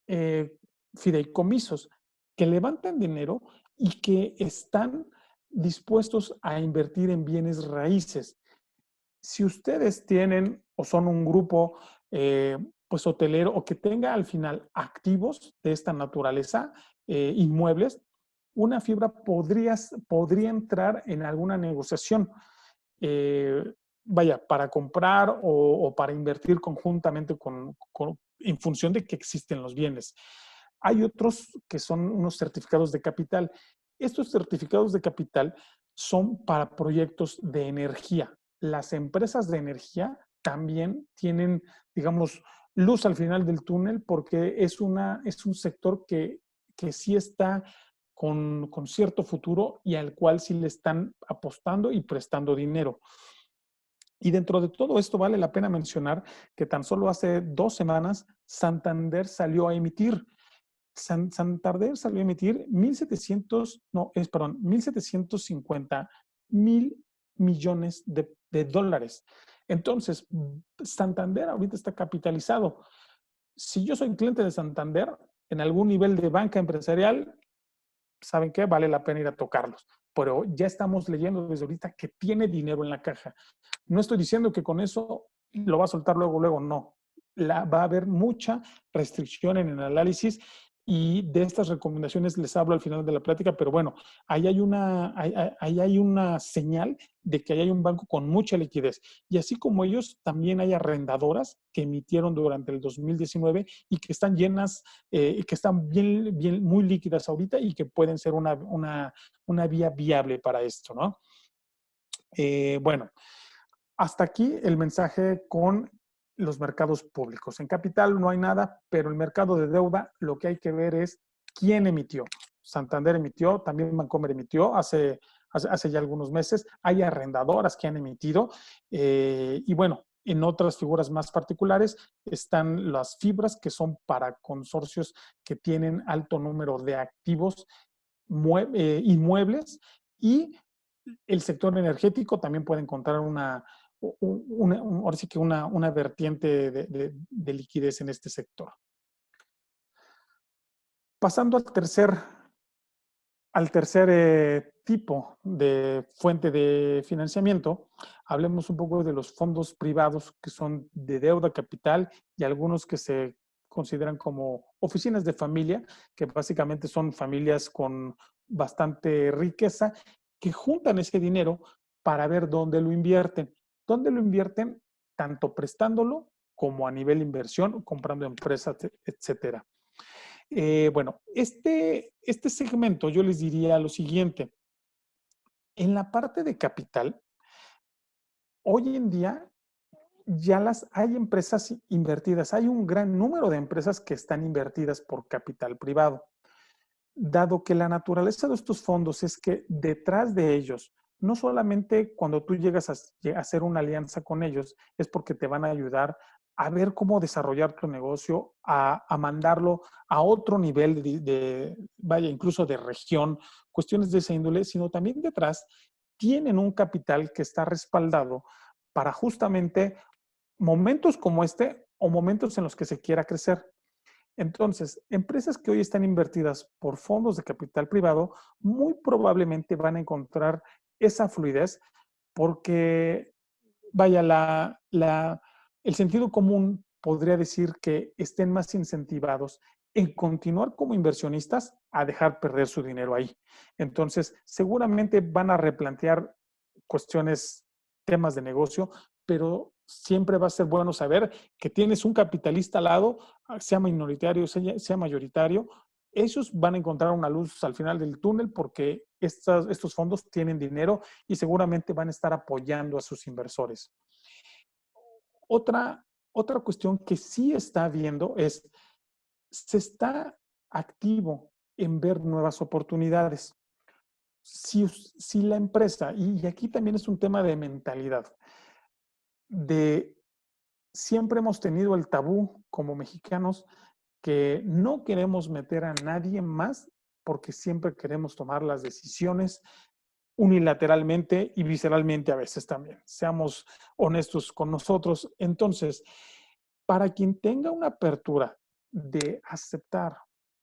eh, fideicomisos que levantan dinero y que están dispuestos a invertir en bienes raíces. Si ustedes tienen o son un grupo pues hotelero o que tenga al final activos de esta naturaleza, inmuebles, una fibra podría entrar en alguna negociación, eh, vaya, para comprar o para invertir conjuntamente en función de que existen los bienes. Hay otros que son unos certificados de capital. Estos certificados de capital son para proyectos de energía. Las empresas de energía también tienen, digamos, luz al final del túnel porque es un sector que sí está con cierto futuro y al cual sí le están apostando y prestando dinero. Y dentro de todo esto vale la pena mencionar que tan solo hace 2 semanas Santander salió a emitir. Santander salió a emitir 1,700, no, perdón, 1,750,000 millones de dólares. Entonces, Santander ahorita está capitalizado. Si yo soy cliente de Santander, en algún nivel de banca empresarial, ¿saben qué? Vale la pena ir a tocarlos. Pero ya estamos leyendo desde ahorita que tiene dinero en la caja. No estoy diciendo que con eso lo va a soltar luego, luego, no. Va a haber mucha restricción en el análisis y de estas recomendaciones les hablo al final de la plática, pero bueno, ahí hay una señal de que ahí hay un banco con mucha liquidez. Y así como ellos, también hay arrendadoras que emitieron durante el 2019 y que están llenas, que están bien, muy líquidas ahorita y que pueden ser una vía viable para esto, ¿no? Bueno, hasta aquí el mensaje con los mercados públicos. En capital no hay nada, pero el mercado de deuda lo que hay que ver es quién emitió. Santander emitió, también Bancomer emitió hace ya algunos meses. Hay arrendadoras que han emitido. Y bueno, en otras figuras más particulares están las fibras, que son para consorcios que tienen alto número de activos inmuebles, y el sector energético también puede encontrar ahora sí que una vertiente de liquidez en este sector. Pasando al tercer tipo de fuente de financiamiento, hablemos un poco de los fondos privados que son de deuda capital y algunos que se consideran como oficinas de familia, que básicamente son familias con bastante riqueza que juntan ese dinero para ver dónde lo invierten. ¿Dónde lo invierten? Tanto prestándolo como a nivel inversión, comprando empresas, etcétera. Bueno, este segmento yo les diría lo siguiente. En la parte de capital, hoy en día ya hay empresas invertidas, hay un gran número de empresas que están invertidas por capital privado. Dado que la naturaleza de estos fondos es que detrás de ellos, no solamente cuando tú llegas a hacer una alianza con ellos, es porque te van a ayudar a ver cómo desarrollar tu negocio, a mandarlo a otro nivel vaya, incluso de región, cuestiones de esa índole, sino también detrás tienen un capital que está respaldado para justamente momentos como este o momentos en los que se quiera crecer. Entonces, empresas que hoy están invertidas por fondos de capital privado muy probablemente van a encontrar esa fluidez porque, vaya, el sentido común podría decir que estén más incentivados en continuar como inversionistas a dejar perder su dinero ahí. Entonces, seguramente van a replantear cuestiones, temas de negocio, pero siempre va a ser bueno saber que tienes un capitalista al lado, sea minoritario, sea mayoritario. Ellos van a encontrar una luz al final del túnel porque estos fondos tienen dinero y seguramente van a estar apoyando a sus inversores. Otra cuestión que sí está viendo es, se está activo en ver nuevas oportunidades. Si la empresa, y aquí también es un tema de mentalidad, de siempre hemos tenido el tabú como mexicanos que no queremos meter a nadie más porque siempre queremos tomar las decisiones unilateralmente y visceralmente a veces también. Seamos honestos con nosotros. Entonces, para quien tenga una apertura de aceptar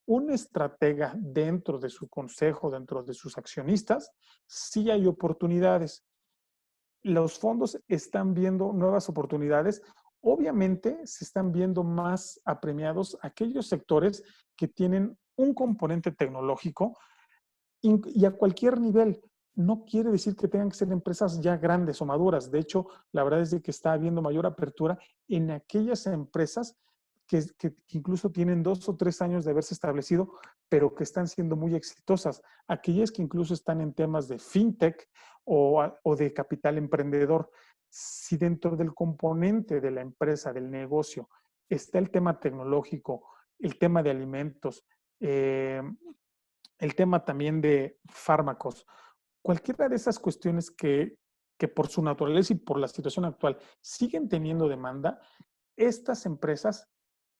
un estratega dentro de su consejo, dentro de sus accionistas, sí hay oportunidades. Los fondos están viendo nuevas oportunidades. Obviamente se están viendo más apremiados aquellos sectores que tienen un componente tecnológico y a cualquier nivel. No quiere decir que tengan que ser empresas ya grandes o maduras. De hecho, la verdad es de que está habiendo mayor apertura en aquellas empresas que incluso tienen 2 o 3 años de haberse establecido, pero que están siendo muy exitosas. Aquellas que incluso están en temas de fintech o de capital emprendedor. Si dentro del componente de la empresa, del negocio, está el tema tecnológico, el tema de alimentos, el tema también de fármacos, cualquiera de esas cuestiones que por su naturaleza y por la situación actual siguen teniendo demanda, estas empresas,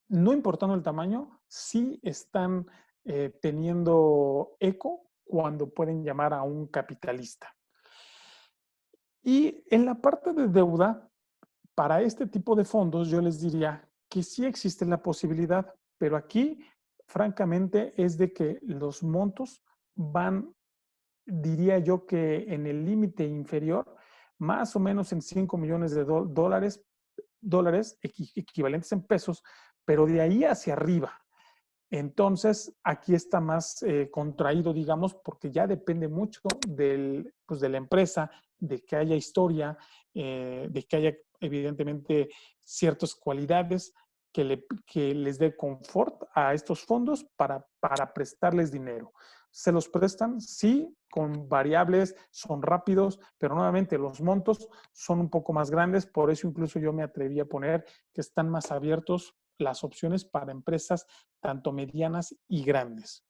no importando el tamaño, sí están teniendo eco cuando pueden llamar a un capitalista. Y en la parte de deuda, para este tipo de fondos, yo les diría que sí existe la posibilidad, pero aquí, francamente, es de que los montos van, diría yo que en el límite inferior, más o menos en 5 millones de dólares equivalentes en pesos, pero de ahí hacia arriba. Entonces, aquí está más contraído, digamos, porque ya depende mucho pues, de la empresa, de que haya historia, de que haya evidentemente ciertas cualidades que les dé confort a estos fondos para prestarles dinero. Se los prestan, sí, con variables, son rápidos, pero nuevamente los montos son un poco más grandes, por eso incluso yo me atreví a poner que están más abiertos las opciones para empresas tanto medianas y grandes.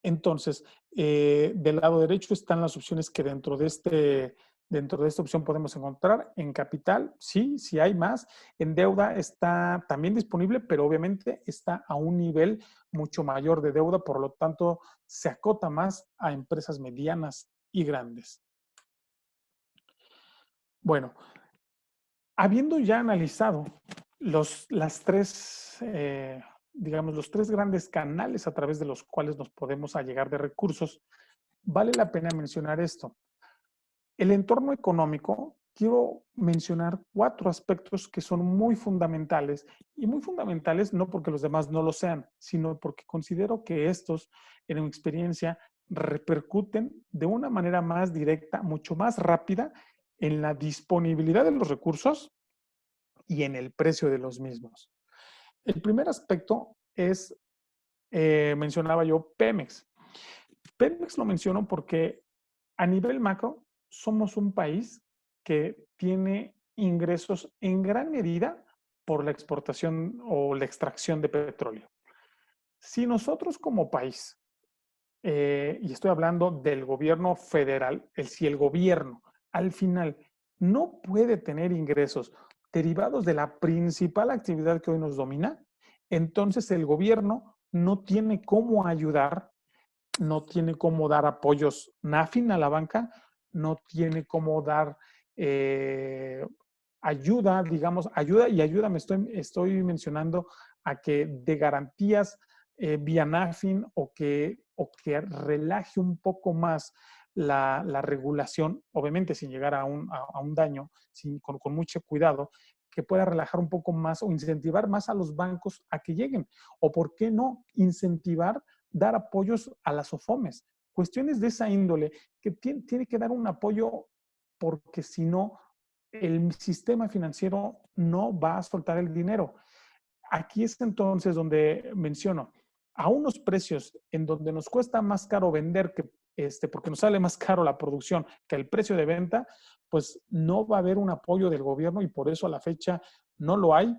Entonces, del lado derecho están las opciones que dentro de esta opción podemos encontrar. En capital, sí, sí hay más. En deuda está también disponible, pero obviamente está a un nivel mucho mayor de deuda, por lo tanto, se acota más a empresas medianas y grandes. Bueno, habiendo ya analizado las tres, digamos, los tres grandes canales a través de los cuales nos podemos allegar de recursos, vale la pena mencionar esto. El entorno económico, quiero mencionar 4 aspectos que son muy fundamentales, y muy fundamentales no porque los demás no lo sean, sino porque considero que estos, en mi experiencia, repercuten de una manera más directa, mucho más rápida en la disponibilidad de los recursos y en el precio de los mismos. El primer aspecto es, mencionaba yo, Pemex. Pemex lo menciono porque a nivel macro somos un país que tiene ingresos en gran medida por la exportación o la extracción de petróleo. Si nosotros como país, y estoy hablando del gobierno federal, si el gobierno al final no puede tener ingresos derivados de la principal actividad que hoy nos domina, entonces el gobierno no tiene cómo ayudar, no tiene cómo dar apoyos NAFIN a la banca, no tiene cómo dar ayuda, digamos, ayuda me estoy mencionando a que de garantías vía NAFIN o que relaje un poco más la regulación, obviamente sin llegar a un daño, con mucho cuidado, que pueda relajar un poco más o incentivar más a los bancos a que lleguen. O por qué no incentivar dar apoyos a las OFOMES. Cuestiones de esa índole que tiene que dar un apoyo porque si no, el sistema financiero no va a soltar el dinero. Aquí es entonces donde menciono, a unos precios en donde nos cuesta más caro vender porque nos sale más caro la producción que el precio de venta, pues no va a haber un apoyo del gobierno y por eso a la fecha no lo hay,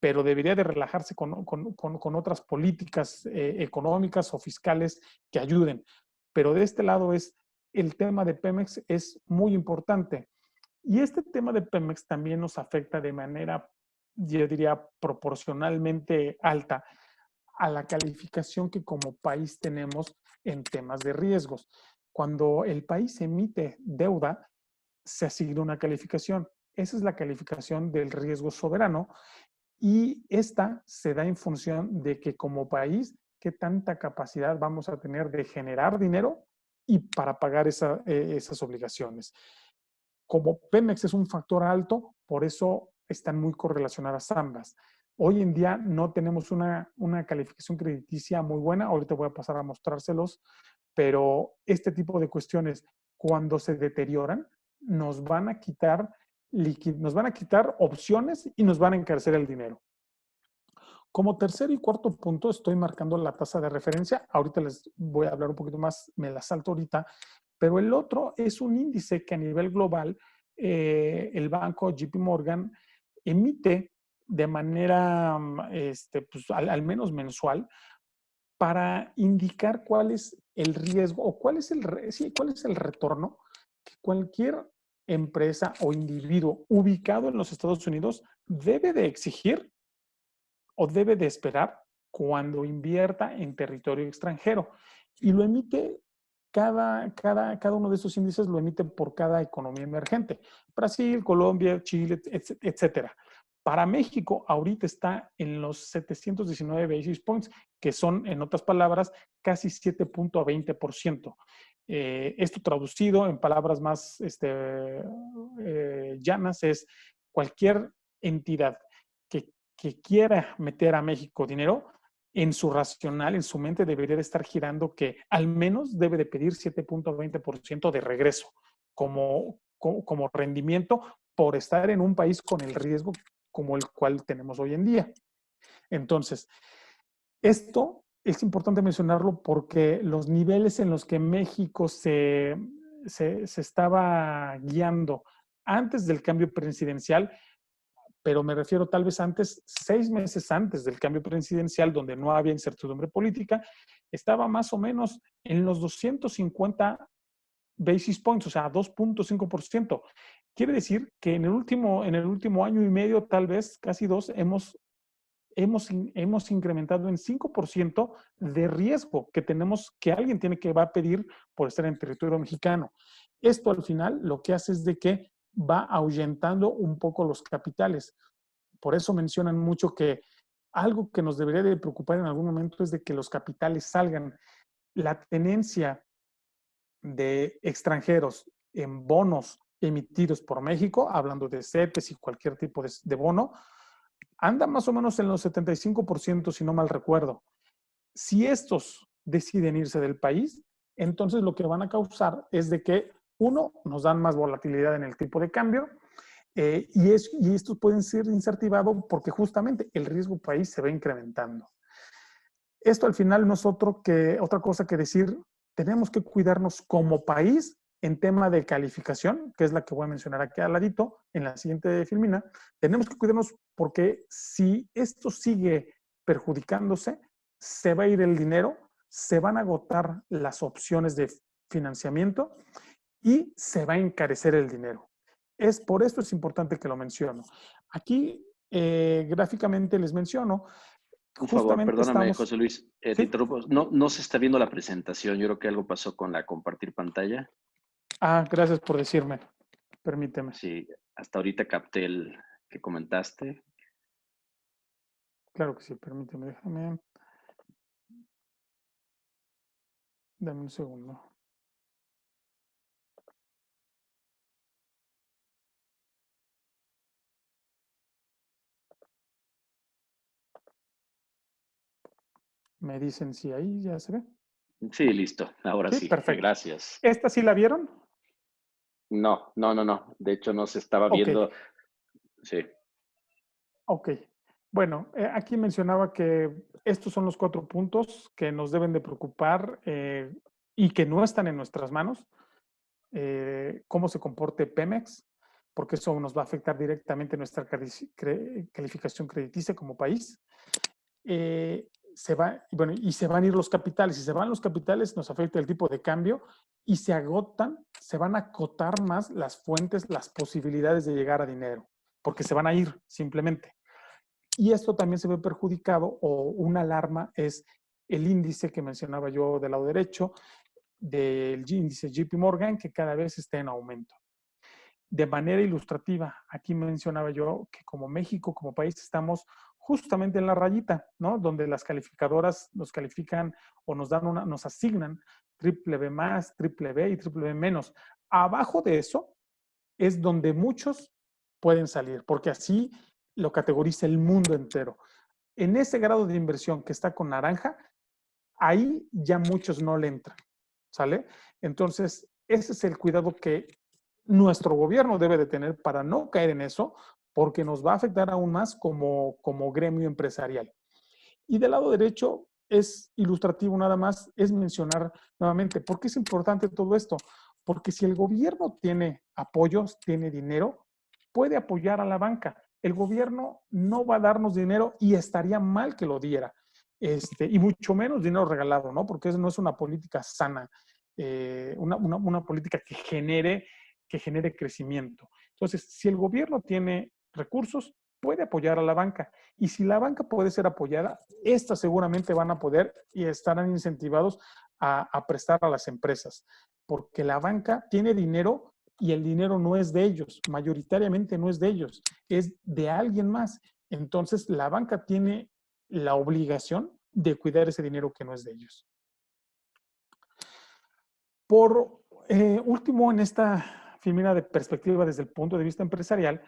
pero debería de relajarse con otras políticas económicas o fiscales que ayuden. Pero de este lado el tema de Pemex es muy importante. Y este tema de Pemex también nos afecta de manera, yo diría, proporcionalmente alta a la calificación que como país tenemos en temas de riesgos. Cuando el país emite deuda, se asigna una calificación. Esa es la calificación del riesgo soberano y esta se da en función de que como país, qué tanta capacidad vamos a tener de generar dinero y para pagar esas obligaciones. Como Pemex es un factor alto, por eso están muy correlacionadas ambas. Hoy en día no tenemos una calificación crediticia muy buena, ahorita voy a pasar a mostrárselos, pero este tipo de cuestiones, cuando se deterioran, nos van a quitar opciones y nos van a encarecer el dinero. Como tercer y cuarto punto, estoy marcando la tasa de referencia. Ahorita les voy a hablar un poquito más, me la salto ahorita, pero el otro es un índice que a nivel global el banco JP Morgan emite de manera, pues, al menos mensual, para indicar cuál es el riesgo o cuál es cuál es el retorno que cualquier empresa o individuo ubicado en los Estados Unidos debe de exigir o debe de esperar cuando invierta en territorio extranjero. Y lo emite, cada uno de esos índices lo emite por cada economía emergente. Brasil, Colombia, Chile, etcétera. Para México, ahorita está en los 719 basis points, que son, en otras palabras, casi 7.20%. Esto traducido en palabras más llanas es cualquier entidad que quiera meter a México dinero, en su racional, en su mente debería de estar girando que al menos debe de pedir 7.20% de regreso como rendimiento por estar en un país con el riesgo como el cual tenemos hoy en día. Entonces, esto es importante mencionarlo porque los niveles en los que México se estaba guiando antes del cambio presidencial, pero me refiero tal vez antes, 6 meses antes del cambio presidencial, donde no había incertidumbre política, estaba más o menos en los 250 basis points, o sea, 2.5%. Quiere decir que en el último año y medio, tal vez casi dos, hemos incrementado en 5% de riesgo que tenemos, que alguien va a pedir por estar en territorio mexicano. Esto al final lo que hace es de que va ahuyentando un poco los capitales. Por eso mencionan mucho que algo que nos debería de preocupar en algún momento es de que los capitales salgan. La tenencia de extranjeros en bonos emitidos por México, hablando de CETES y cualquier tipo de bono, anda más o menos en los 75%, si no mal recuerdo. Si estos deciden irse del país, entonces lo que van a causar es de que, uno, nos dan más volatilidad en el tipo de cambio, y estos pueden ser incentivados porque justamente el riesgo país se va incrementando. Esto al final no es otra cosa que decir, tenemos que cuidarnos como país en tema de calificación, que es la que voy a mencionar aquí al ladito, en la siguiente filmina. Tenemos que cuidarnos porque si esto sigue perjudicándose, se va a ir el dinero, se van a agotar las opciones de financiamiento y se va a encarecer el dinero. Por esto es importante que lo menciono. Aquí gráficamente les menciono, Un favor, justamente perdóname, estamos... José Luis, te ¿Sí? interrumpo. No, no se está viendo la presentación. Yo creo que algo pasó con la compartir pantalla. Gracias por decirme. Permíteme. Sí, hasta ahorita capté el que comentaste. Claro que sí, permíteme, déjame. Dame un segundo. Me dicen si ahí ya se ve. Sí, listo. Ahora Sí, sí. perfecto. Gracias. ¿Esta sí la vieron? No, no, no, no. De hecho, no se estaba Ok, viendo. Sí. ok. Bueno, aquí mencionaba que estos son los 4 puntos que nos deben de preocupar y que no están en nuestras manos. Cómo se comporte Pemex, porque eso nos va a afectar directamente nuestra calificación crediticia como país. y se van a ir los capitales. Si se van los capitales, nos afecta el tipo de cambio y se van a acotar más las fuentes, las posibilidades de llegar a dinero, porque se van a ir simplemente. Y esto también se ve perjudicado, o una alarma es el índice que mencionaba yo del lado derecho, del índice JP Morgan, que cada vez está en aumento. De manera ilustrativa, aquí mencionaba yo que como México, como país, estamos justamente en la rayita, ¿no? Donde las calificadoras nos califican o nos asignan triple B más, triple B y triple B menos. Abajo de eso es donde muchos pueden salir, porque así lo categoriza el mundo entero. En ese grado de inversión que está con naranja, ahí ya muchos no le entran, ¿sale? Entonces, ese es el cuidado que nuestro gobierno debe de tener para no caer en eso, porque nos va a afectar aún más como gremio empresarial. Y del lado derecho es ilustrativo nada más, es mencionar nuevamente, ¿por qué es importante todo esto? Porque si el gobierno tiene apoyos, tiene dinero, puede apoyar a la banca. El gobierno no va a darnos dinero y estaría mal que lo diera. Y mucho menos dinero regalado, ¿no? Porque eso no es una política sana, una política que genere crecimiento. Entonces, si el gobierno tiene recursos, puede apoyar a la banca. Y si la banca puede ser apoyada, estas seguramente van a poder y estarán incentivados a prestar a las empresas, porque la banca tiene dinero y el dinero no es de ellos, mayoritariamente no es de ellos, es de alguien más. Entonces, la banca tiene la obligación de cuidar ese dinero que no es de ellos. Por último, en esta filmina de perspectiva desde el punto de vista empresarial,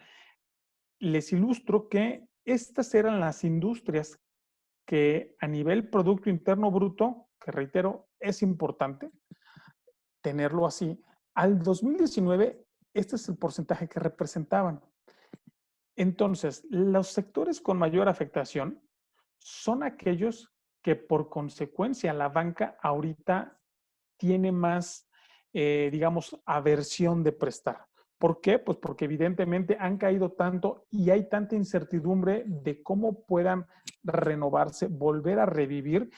les ilustro que estas eran las industrias que a nivel Producto Interno Bruto, que reitero, es importante tenerlo así, al 2019, este es el porcentaje que representaban. Entonces, los sectores con mayor afectación son aquellos que por consecuencia la banca ahorita tiene más, digamos, aversión de prestar. ¿Por qué? Pues porque evidentemente han caído tanto y hay tanta incertidumbre de cómo puedan renovarse, volver a revivir,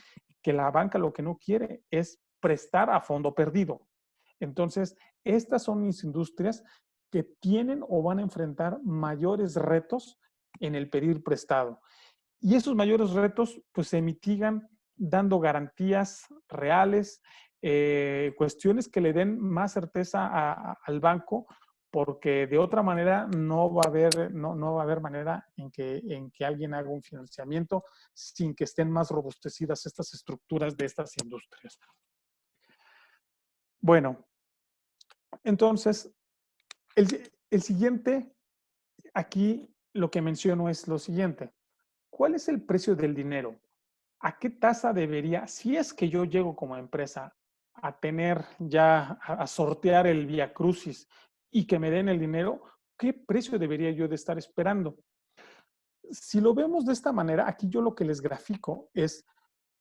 que la banca lo que no quiere es prestar a fondo perdido. Entonces, estas son mis industrias que tienen o van a enfrentar mayores retos en el pedir prestado. Y esos mayores retos pues se mitigan dando garantías reales, cuestiones que le den más certeza al banco, porque de otra manera no va a haber manera en que alguien haga un financiamiento sin que estén más robustecidas estas estructuras de estas industrias. Bueno, entonces, el siguiente, aquí lo que menciono es lo siguiente. ¿Cuál es el precio del dinero? ¿A qué tasa debería, si es que yo llego como empresa a tener ya, a sortear el vía crucis y que me den el dinero, qué precio debería yo de estar esperando? Si lo vemos de esta manera, aquí yo lo que les grafico es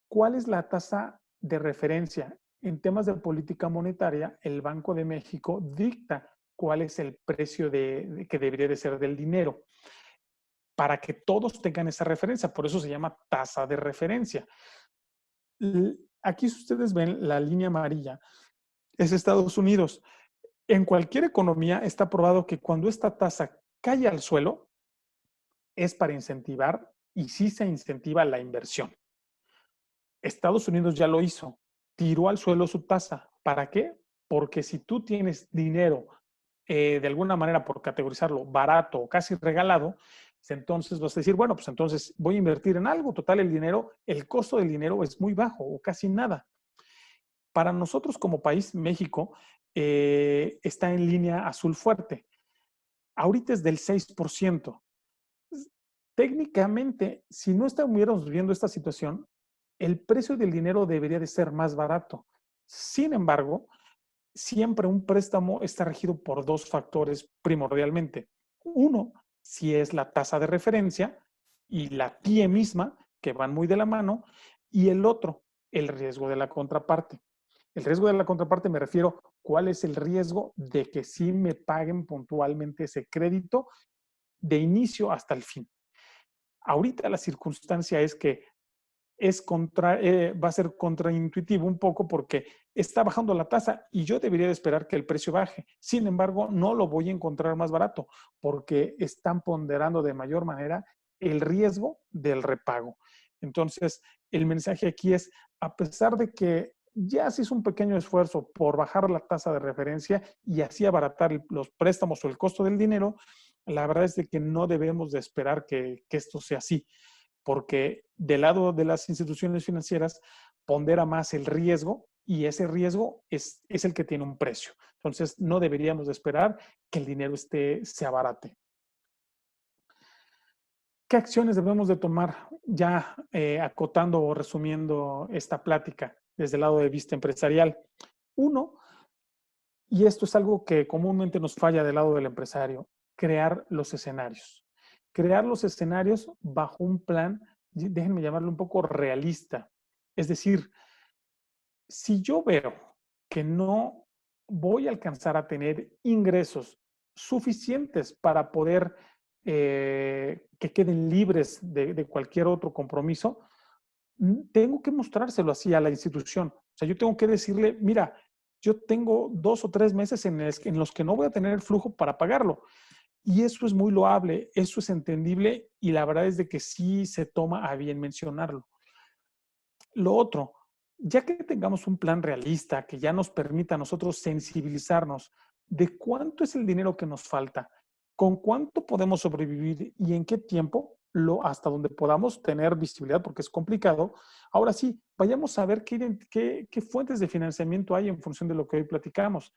cuál es la tasa de referencia. En temas de política monetaria, el Banco de México dicta cuál es el precio que debería de ser del dinero, para que todos tengan esa referencia. Por eso se llama tasa de referencia. Aquí, si ustedes ven la línea amarilla, es Estados Unidos. En cualquier economía está probado que cuando esta tasa cae al suelo, es para incentivar, y sí se incentiva la inversión. Estados Unidos ya lo hizo, tiró al suelo su tasa. ¿Para qué? Porque si tú tienes dinero, de alguna manera, por categorizarlo, barato o casi regalado, entonces vas a decir, bueno, pues entonces voy a invertir en algo. Total, el costo del dinero es muy bajo o casi nada. Para nosotros como país, México, está en línea azul fuerte. Ahorita es del 6%. Técnicamente, si no estuviéramos viviendo esta situación, el precio del dinero debería de ser más barato. Sin embargo, siempre un préstamo está regido por dos factores primordialmente. Uno, si es la tasa de referencia y la TIE misma, que van muy de la mano, y el otro, el riesgo de la contraparte. El riesgo de la contraparte me refiero, ¿cuál es el riesgo de que sí me paguen puntualmente ese crédito de inicio hasta el fin? Ahorita la circunstancia es que va a ser contraintuitivo un poco porque está bajando la tasa y yo debería de esperar que el precio baje. Sin embargo, no lo voy a encontrar más barato porque están ponderando de mayor manera el riesgo del repago. Entonces, el mensaje aquí es, a pesar de que ya se hizo un pequeño esfuerzo por bajar la tasa de referencia y así abaratar los préstamos o el costo del dinero, la verdad es de que no debemos de esperar que esto sea así, porque del lado de las instituciones financieras pondera más el riesgo y ese riesgo es el que tiene un precio. Entonces, no deberíamos de esperar que el dinero se abarate. ¿Qué acciones debemos de tomar ya acotando o resumiendo esta plática desde el lado de vista empresarial? Uno, y esto es algo que comúnmente nos falla del lado del empresario, crear los escenarios. Crear los escenarios bajo un plan, déjenme llamarlo un poco realista. Es decir, si yo veo que no voy a alcanzar a tener ingresos suficientes para poder que queden libres de cualquier otro compromiso, tengo que mostrárselo así a la institución. O sea, yo tengo que decirle, mira, yo tengo 2 o 3 meses en los que no voy a tener el flujo para pagarlo. Y eso es muy loable, eso es entendible y la verdad es de que sí se toma a bien mencionarlo. Lo otro, ya que tengamos un plan realista que ya nos permita a nosotros sensibilizarnos de cuánto es el dinero que nos falta, con cuánto podemos sobrevivir y en qué tiempo, hasta donde podamos tener visibilidad, porque es complicado. Ahora sí, vayamos a ver qué fuentes de financiamiento hay en función de lo que hoy platicamos.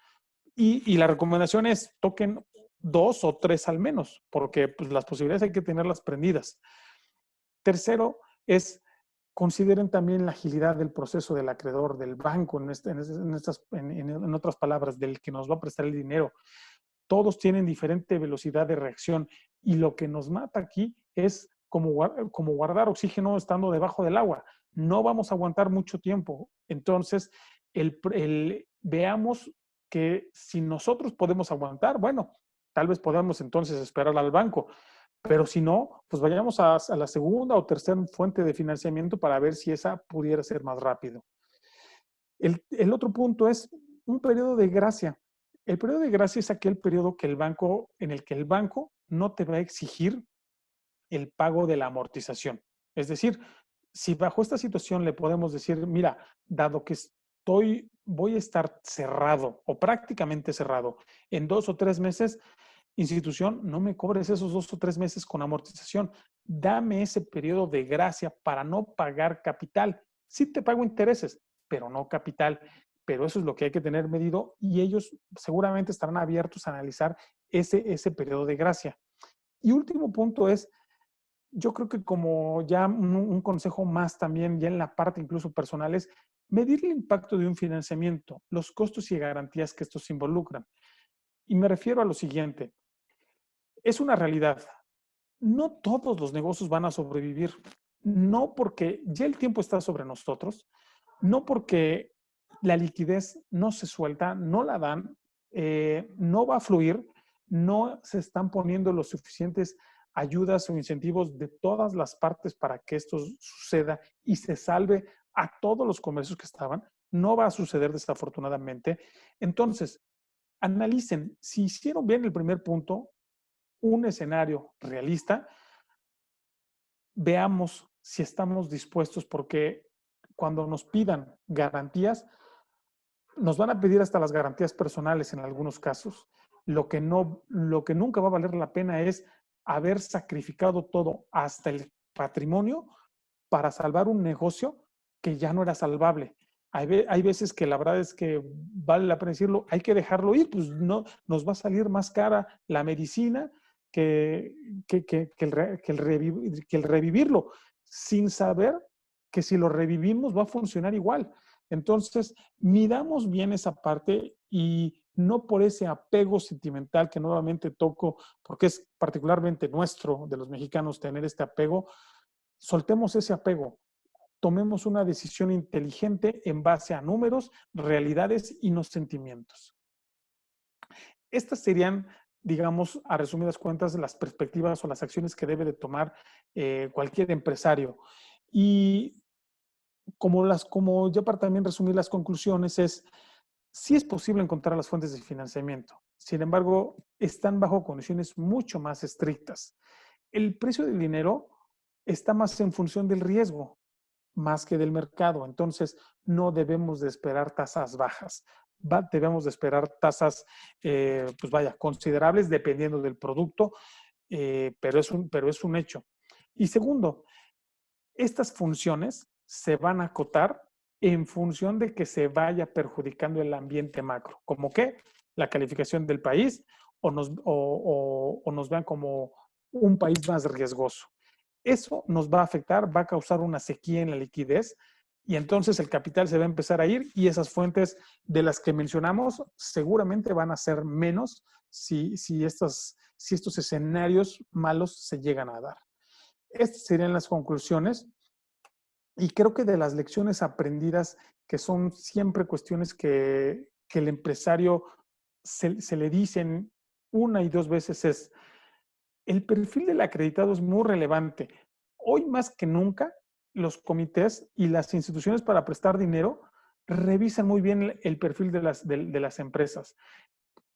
Y la recomendación es toquen 2 o 3 al menos, porque pues, las posibilidades hay que tenerlas prendidas. Tercero es consideren también la agilidad del proceso del acreedor, del banco, en otras palabras, del que nos va a prestar el dinero. Todos tienen diferente velocidad de reacción y lo que nos mata aquí es como guardar oxígeno estando debajo del agua. No vamos a aguantar mucho tiempo. Entonces, veamos que si nosotros podemos aguantar, bueno, tal vez podamos entonces esperar al banco, pero si no, pues vayamos a la segunda o tercera fuente de financiamiento para ver si esa pudiera ser más rápido. El otro punto es un periodo de gracia. El periodo de gracia es aquel periodo en el que el banco no te va a exigir el pago de la amortización. Es decir, si bajo esta situación le podemos decir, mira, dado que voy a estar cerrado o prácticamente cerrado en 2 o 3 meses, institución, no me cobres esos 2 o 3 meses con amortización. Dame ese periodo de gracia para no pagar capital. Sí te pago intereses, pero no capital. Pero eso es lo que hay que tener medido y ellos seguramente estarán abiertos a analizar ese periodo de gracia. Y último punto es, yo creo que como ya un consejo más también, ya en la parte incluso personal, es medir el impacto de un financiamiento, los costos y garantías que estos involucran. Y me refiero a lo siguiente, es una realidad. No todos los negocios van a sobrevivir. No porque ya el tiempo está sobre nosotros, no porque la liquidez no se suelta, no la dan, no va a fluir, no se están poniendo los suficientes ayudas o incentivos de todas las partes para que esto suceda y se salve a todos los comercios que estaban. No va a suceder desafortunadamente. Entonces, analicen si hicieron bien el primer punto, un escenario realista, veamos si estamos dispuestos, porque cuando nos pidan garantías, nos van a pedir hasta las garantías personales en algunos casos. Lo que nunca va a valer la pena es haber sacrificado todo, hasta el patrimonio, para salvar un negocio que ya no era salvable. Hay veces que la verdad es que vale la pena decirlo, hay que dejarlo ir, pues no, nos va a salir más cara la medicina que, que el revivirlo, sin saber que si lo revivimos va a funcionar igual. Entonces, midamos bien esa parte y no por ese apego sentimental que nuevamente toco, porque es particularmente nuestro, de los mexicanos, tener este apego, soltemos ese apego, tomemos una decisión inteligente en base a números, realidades y no sentimientos. Estas serían, digamos, a resumidas cuentas, las perspectivas o las acciones que debe de tomar cualquier empresario. Y como ya para también resumir las conclusiones, sí es posible encontrar las fuentes de financiamiento. Sin embargo, están bajo condiciones mucho más estrictas. El precio del dinero está más en función del riesgo, más que del mercado. Entonces, no debemos de esperar tasas bajas. Debemos de esperar tasas, pues vaya, considerables dependiendo del producto, pero es un hecho. Y segundo, estas funciones se van a acotar en función de que se vaya perjudicando el ambiente macro, como que la calificación del país o nos vean como un país más riesgoso. Eso nos va a afectar, va a causar una sequía en la liquidez y entonces el capital se va a empezar a ir y esas fuentes de las que mencionamos seguramente van a ser menos si estos escenarios malos se llegan a dar. Estas serían las conclusiones y creo que de las lecciones aprendidas, que son siempre cuestiones que el empresario se le dicen una y dos veces, es el perfil del acreditado es muy relevante. Hoy más que nunca, los comités y las instituciones para prestar dinero revisan muy bien el perfil de las empresas.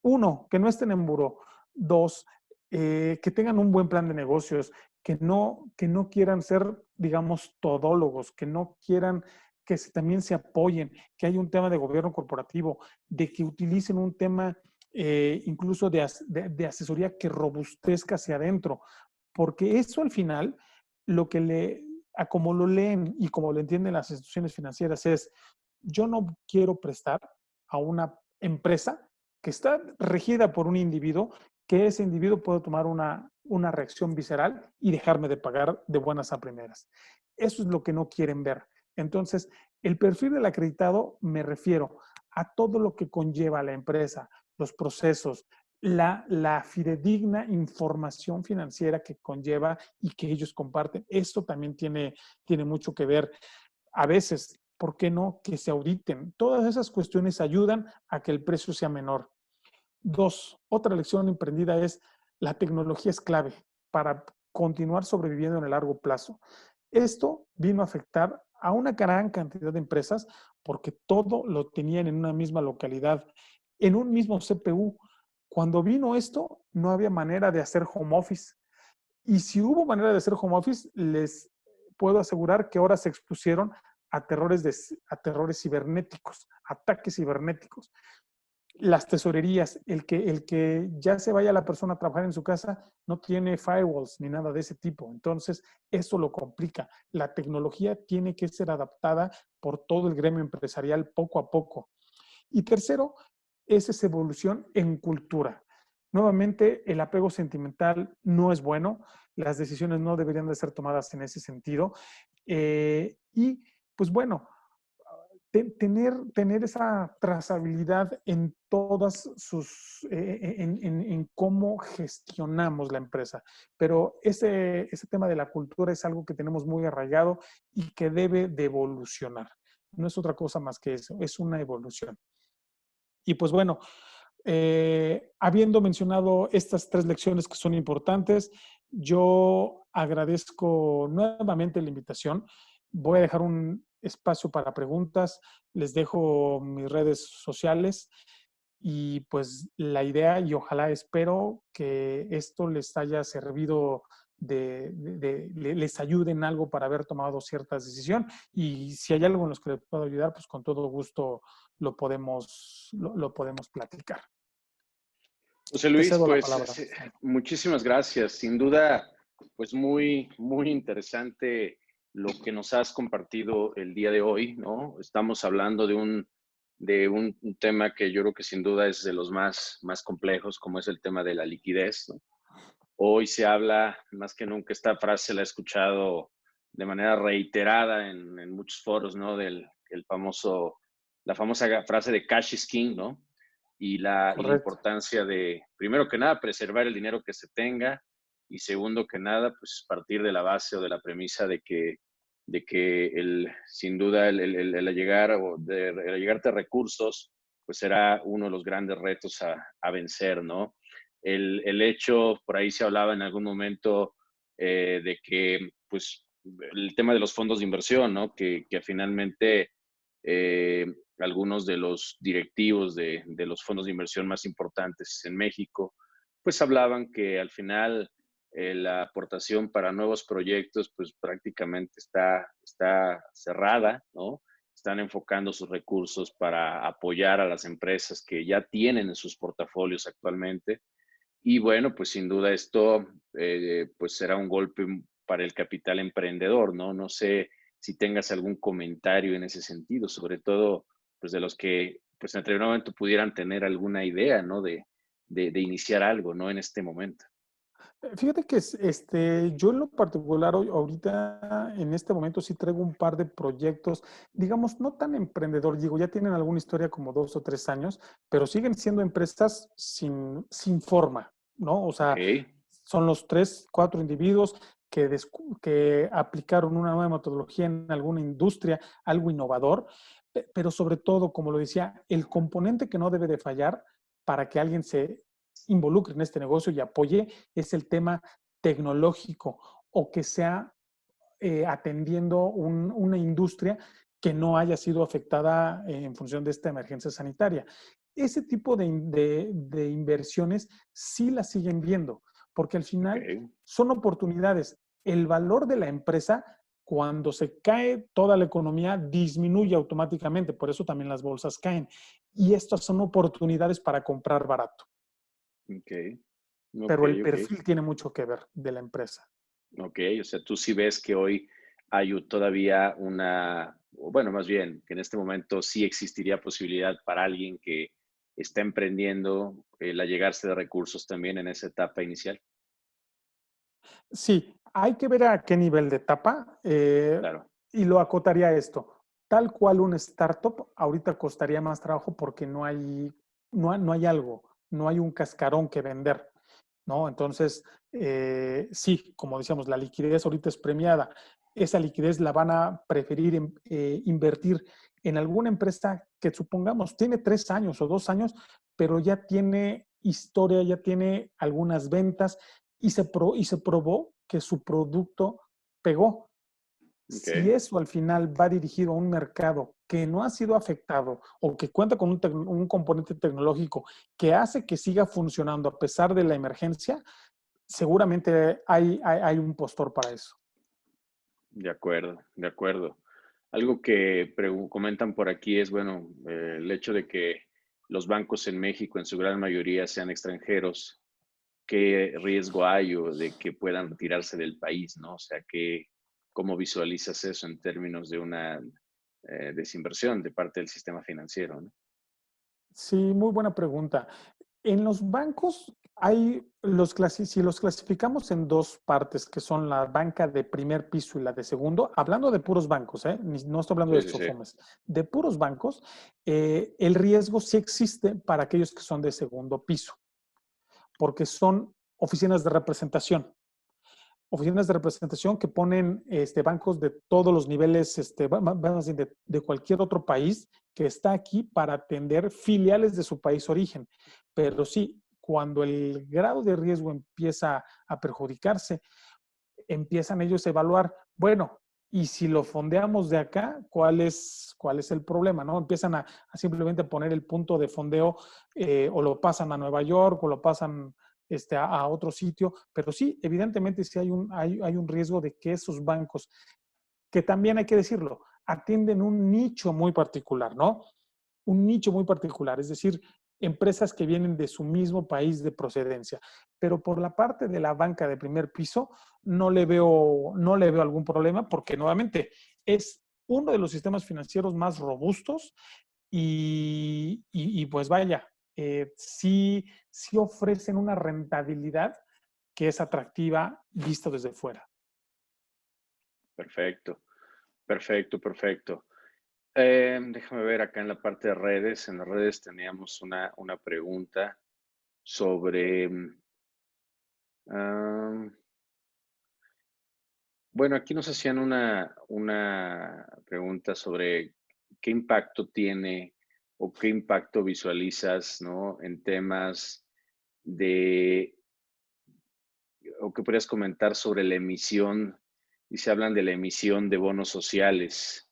Uno, que no estén en buró. Dos, que tengan un buen plan de negocios, que no quieran ser, digamos, todólogos, que no quieran que también se apoyen, que hay un tema de gobierno corporativo, de que utilicen un tema incluso de asesoría que robustezca hacia adentro, porque eso al final, lo que a como lo leen y como lo entienden las instituciones financieras es, yo no quiero prestar a una empresa que está regida por un individuo, que ese individuo puede tomar una reacción visceral y dejarme de pagar de buenas a primeras. Eso es lo que no quieren ver. Entonces, el perfil del acreditado me refiero a todo lo que conlleva la empresa, los procesos, la fidedigna información financiera que conlleva y que ellos comparten. Esto también tiene mucho que ver. A veces, ¿por qué no? Que se auditen. Todas esas cuestiones ayudan a que el precio sea menor. Dos, otra lección emprendida es la tecnología es clave para continuar sobreviviendo en el largo plazo. Esto vino a afectar a una gran cantidad de empresas porque todo lo tenían en una misma localidad, en un mismo CPU. Cuando vino esto, no había manera de hacer home office. Y si hubo manera de hacer home office, les puedo asegurar que ahora se expusieron a terrores cibernéticos, ataques cibernéticos. Las tesorerías, el que ya se vaya la persona a trabajar en su casa, no tiene firewalls ni nada de ese tipo. Entonces, eso lo complica. La tecnología tiene que ser adaptada por todo el gremio empresarial poco a poco. Y tercero, es esa evolución en cultura. Nuevamente, el apego sentimental no es bueno, las decisiones no deberían de ser tomadas en ese sentido. Y pues bueno, tener esa trazabilidad en todas en cómo gestionamos la empresa. Pero ese tema de la cultura es algo que tenemos muy arraigado y que debe de evolucionar. No es otra cosa más que eso, es una evolución. Y pues bueno, habiendo mencionado estas tres lecciones que son importantes, yo agradezco nuevamente la invitación. Voy a dejar un espacio para preguntas. Les dejo mis redes sociales y pues la idea y ojalá espero que esto les haya servido les ayude en algo para haber tomado cierta decisión y si hay algo en los que les puedo ayudar, pues con todo gusto lo podemos platicar. José Te Luis, cedo la pues palabra. muchísimas gracias. Sin duda, pues muy interesante lo que nos has compartido el día de hoy, ¿no? Estamos hablando de un tema que yo creo que sin duda es de los más complejos, como es el tema de la liquidez, ¿no? Hoy se habla más que nunca, esta frase la he escuchado de manera reiterada en muchos foros, ¿no? La famosa frase de cash is king, ¿no? Y la Correcto. importancia de, primero que nada, preservar el dinero que se tenga y segundo que nada, pues partir de la base o de la premisa de que sin duda el llegar o de el llegarte a recursos, pues será uno de los grandes retos a vencer, ¿no? El hecho, por ahí se hablaba en algún momento de que, pues, el tema de los fondos de inversión, ¿no? Que finalmente eh, algunos de los directivos de los fondos de inversión más importantes en México, pues hablaban que al final la aportación para nuevos proyectos, pues prácticamente está cerrada, ¿no? Están enfocando sus recursos para apoyar a las empresas que ya tienen en sus portafolios actualmente. Y bueno, pues sin duda esto pues será un golpe para el capital emprendedor, ¿no? No sé si tengas algún comentario en ese sentido, sobre todo pues de los que pues en determinado momento pudieran tener alguna idea, ¿no? De iniciar algo, ¿no? En este momento. Fíjate que yo en lo particular ahorita en este momento sí traigo un par de proyectos, digamos, no tan emprendedor, digo, ya tienen alguna historia como 2 o 3 años, pero siguen siendo empresas sin forma, ¿no? O Ok, sea, son los 3, 4 individuos que aplicaron una nueva metodología en alguna industria, algo innovador, pero sobre todo, como lo decía, el componente que no debe de fallar para que alguien se involucre en este negocio y apoye es el tema tecnológico o que sea atendiendo una industria que no haya sido afectada en función de esta emergencia sanitaria. Ese tipo de inversiones sí las siguen viendo, porque al ok, final son oportunidades. El valor de la empresa, cuando se cae toda la economía, disminuye automáticamente, por eso también las bolsas caen. Y estas son oportunidades para comprar barato, ok, ok, pero el ok. perfil tiene mucho que ver de la empresa. Ok, o sea, tú sí ves que hoy hay todavía o bueno, más bien, que en este momento sí existiría posibilidad para alguien que está emprendiendo el allegarse de recursos también en esa etapa inicial. Sí, hay que ver a qué nivel de etapa Claro, y lo acotaría a esto. Tal cual un startup ahorita costaría más trabajo porque no hay algo, no hay un cascarón que vender, ¿no? Entonces, sí, como decíamos, la liquidez ahorita es premiada. Esa liquidez la van a preferir invertir en alguna empresa que supongamos tiene 3 años o 2 años, pero ya tiene historia, ya tiene algunas ventas y se probó que su producto pegó. ok, Si eso al final va dirigido a un mercado que no ha sido afectado o que cuenta con un componente tecnológico que hace que siga funcionando a pesar de la emergencia, seguramente hay un postor para eso. de acuerdo, de acuerdo. Algo que comentan por aquí es, bueno, el hecho de que los bancos en México en su gran mayoría sean extranjeros, qué riesgo hay o de que puedan retirarse del país, ¿no? O sea, ¿cómo visualizas eso en términos de una desinversión de parte del sistema financiero, ¿no? Sí, muy buena pregunta. En los bancos si los clasificamos en dos partes, que son la banca de primer piso y la de segundo, hablando de puros bancos, no estoy hablando de Sí, sí, sí. Sofomes, de puros bancos, el riesgo sí existe para aquellos que son de segundo piso, porque son oficinas de representación. Oficinas de representación que ponen bancos de todos los niveles, vamos a decir, de cualquier otro país que está aquí para atender filiales de su país origen. Pero sí, cuando el grado de riesgo empieza a perjudicarse, empiezan ellos a evaluar, bueno, y si lo fondeamos de acá, cuál es el problema? ¿No? Empiezan a simplemente poner el punto de fondeo o lo pasan a Nueva York o lo pasan a otro sitio, pero sí, evidentemente sí hay un riesgo de que esos bancos, que también hay que decirlo, atienden un nicho muy particular, ¿no? Un nicho muy particular, es decir, empresas que vienen de su mismo país de procedencia. Pero por la parte de la banca de primer piso, no le veo algún problema porque nuevamente es uno de los sistemas financieros más robustos y pues vaya, sí ofrecen una rentabilidad que es atractiva visto desde fuera. Perfecto, perfecto, perfecto. Déjame ver acá en la parte de redes. En las redes teníamos una pregunta sobre, ah, bueno, aquí nos hacían una pregunta sobre qué impacto tiene o qué impacto visualizas, ¿no? En temas de, o qué podrías comentar sobre la emisión y se hablan de la emisión de bonos sociales,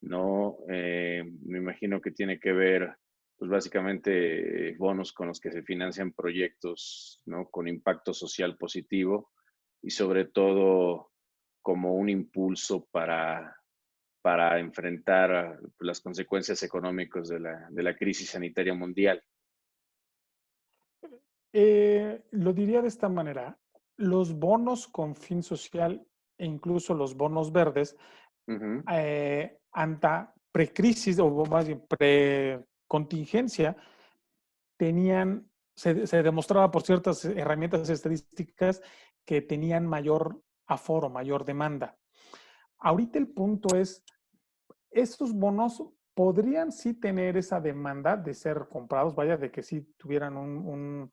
¿no? Me imagino que tiene que ver, pues básicamente, bonos con los que se financian proyectos, ¿no? Con impacto social positivo y sobre todo como un impulso para enfrentar las consecuencias económicas de la crisis sanitaria mundial. Lo diría de esta manera, los bonos con fin social e incluso los bonos verdes, Ujú, ante precrisis o más bien precontingencia, se demostraba por ciertas herramientas estadísticas que tenían mayor aforo, mayor demanda. Ahorita el punto es, estos bonos podrían sí tener esa demanda de ser comprados, vaya, de que sí tuvieran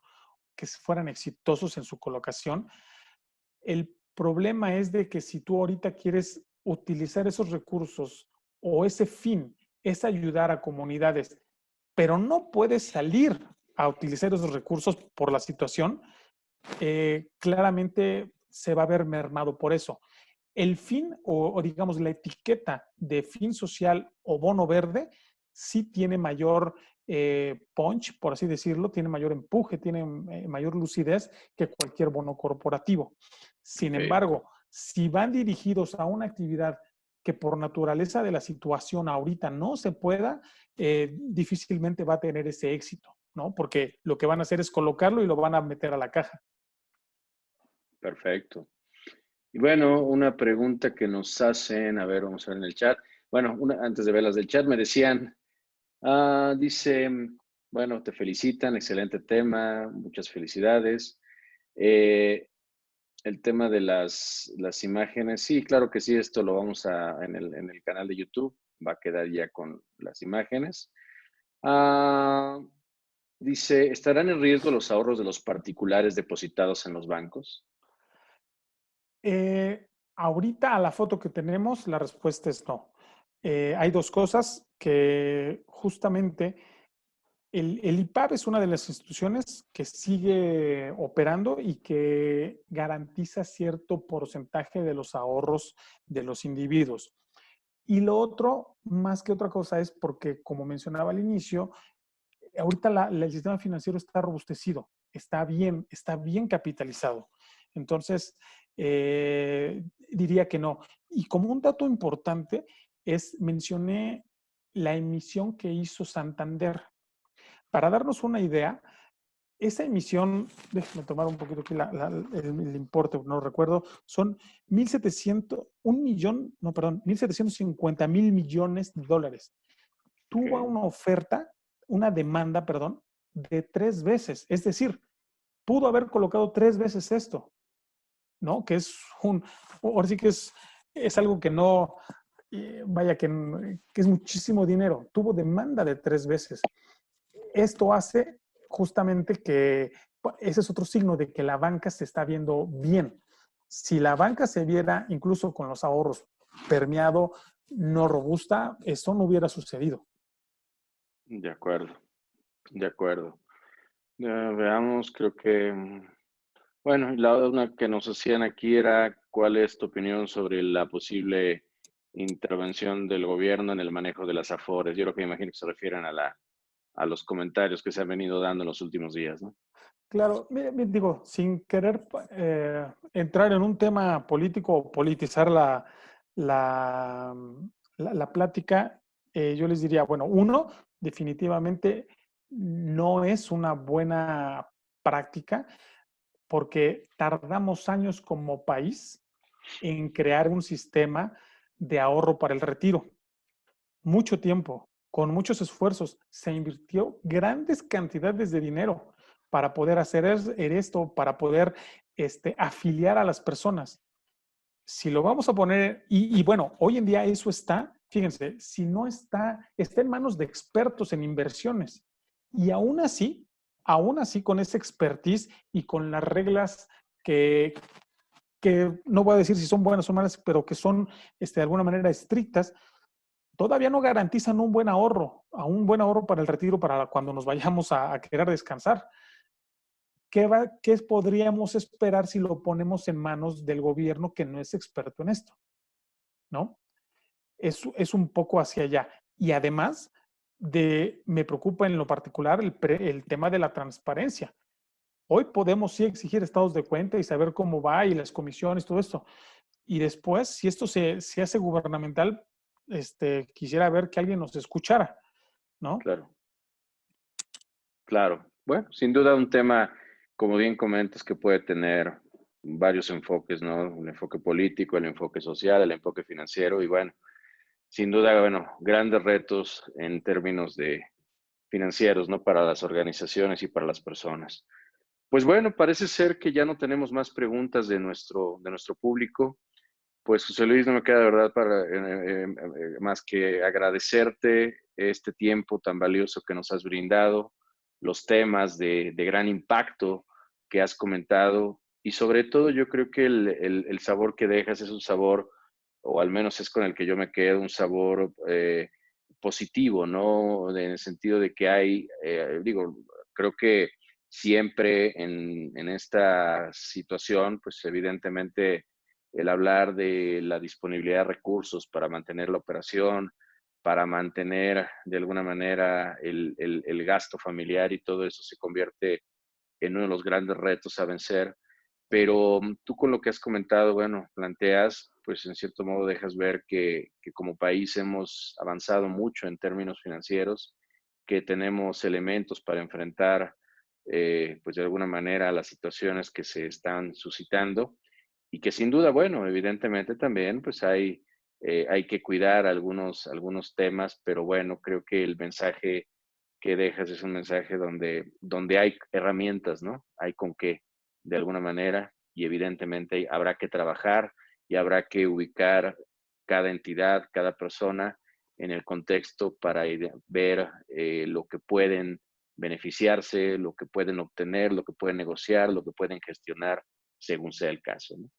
que fueran exitosos en su colocación. El problema es de que si tú ahorita quieres utilizar esos recursos o ese fin es ayudar a comunidades, pero no puedes salir a utilizar esos recursos por la situación, claramente se va a ver mermado por eso. El fin o digamos la etiqueta de fin social o bono verde sí tiene mayor punch, por así decirlo, tiene mayor empuje, tiene mayor lucidez que cualquier bono corporativo. Sin ok, embargo, si van dirigidos a una actividad que por naturaleza de la situación ahorita no se pueda, difícilmente va a tener ese éxito, ¿no? Porque lo que van a hacer es colocarlo y lo van a meter a la caja. perfecto. Y bueno, una pregunta que nos hacen, a ver, vamos a ver en el chat. Bueno, antes de ver las del chat, me decían, dice, bueno, te felicitan, excelente tema, muchas felicidades. Eh, el tema de las imágenes, sí, claro que sí, esto lo vamos en el canal de YouTube, va a quedar ya con las imágenes. Ah, dice, ¿estarán en riesgo los ahorros de los particulares depositados en los bancos? Ahorita a la foto que tenemos, la respuesta es no. Hay dos cosas que justamente el IPAB es una de las instituciones que sigue operando y que garantiza cierto porcentaje de los ahorros de los individuos. Y lo otro, más que otra cosa, es porque, como mencionaba al inicio, ahorita el sistema financiero está robustecido, está bien capitalizado. Entonces, diría que no. Y como un dato importante, mencioné la emisión que hizo Santander. Para darnos una idea, esa emisión, déjenme tomar un poquito aquí el importe, no recuerdo, son 1.700, 1.000.000, no, perdón, 1.750.000 millones de dólares. Ok, Tuvo una oferta, una demanda, perdón, de 3 veces. Es decir, pudo haber colocado 3 veces esto, ¿no? Que es ahora sí que es algo que no, vaya, que es muchísimo dinero. Tuvo demanda de 3 veces. Esto hace justamente que ese es otro signo de que la banca se está viendo bien. Si la banca se viera incluso con los ahorros permeado, no robusta, eso no hubiera sucedido. de acuerdo, de acuerdo. Veamos, creo que, bueno, la una que nos hacían aquí era, ¿cuál es tu opinión sobre la posible intervención del gobierno en el manejo de las afores? Yo creo que me imagino que se refieren a los comentarios que se han venido dando en los últimos días, ¿no? Claro, digo, sin querer entrar en un tema político o politizar la, la plática, yo les diría, bueno, uno, definitivamente no es una buena práctica porque tardamos años como país en crear un sistema de ahorro para el retiro. Mucho tiempo, con muchos esfuerzos, se invirtió grandes cantidades de dinero para poder hacer esto, para poder afiliar a las personas. Si lo vamos a poner, y bueno, hoy en día eso está, fíjense, si no está en manos de expertos en inversiones. Y aún así con esa expertise y con las reglas que, que no voy a decir si son buenas o malas, pero que son de alguna manera estrictas, todavía no garantizan un buen ahorro, a un buen ahorro para el retiro, para cuando nos vayamos a querer descansar. ¿qué podríamos esperar si lo ponemos en manos del gobierno que no es experto en esto? ¿No? Es un poco hacia allá. Y además, me preocupa en lo particular el tema de la transparencia. Hoy podemos sí exigir estados de cuenta y saber cómo va y las comisiones, todo esto. Y después, si esto se hace gubernamental, quisiera ver que alguien nos escuchara, ¿no? Claro, claro. Bueno, sin duda un tema, como bien comentas, que puede tener varios enfoques, ¿no? El enfoque político, el enfoque social, el enfoque financiero y bueno, sin duda, bueno, grandes retos en términos de financieros, ¿no? Para las organizaciones y para las personas. Pues bueno, parece ser que ya no tenemos más preguntas de nuestro público. Pues José Luis, no me queda de verdad más que agradecerte este tiempo tan valioso que nos has brindado, los temas de gran impacto que has comentado y sobre todo yo creo que el sabor que dejas es un sabor, o al menos es con el que yo me quedo, un sabor positivo, ¿no? En el sentido de que hay, digo, creo que siempre en esta situación, pues evidentemente el hablar de la disponibilidad de recursos para mantener la operación, para mantener de alguna manera el gasto familiar y todo eso se convierte en uno de los grandes retos a vencer. Pero tú con lo que has comentado, bueno, planteas, pues en cierto modo dejas ver que como país hemos avanzado mucho en términos financieros, que tenemos elementos para enfrentar, pues de alguna manera las situaciones que se están suscitando y que sin duda, bueno, evidentemente también pues hay que cuidar algunos temas, pero bueno, creo que el mensaje que dejas es un mensaje donde hay herramientas, ¿no? Hay con qué, de alguna manera, y evidentemente habrá que trabajar y habrá que ubicar cada entidad, cada persona en el contexto para ver lo que pueden beneficiarse, lo que pueden obtener, lo que pueden negociar, lo que pueden gestionar según sea el caso, ¿no?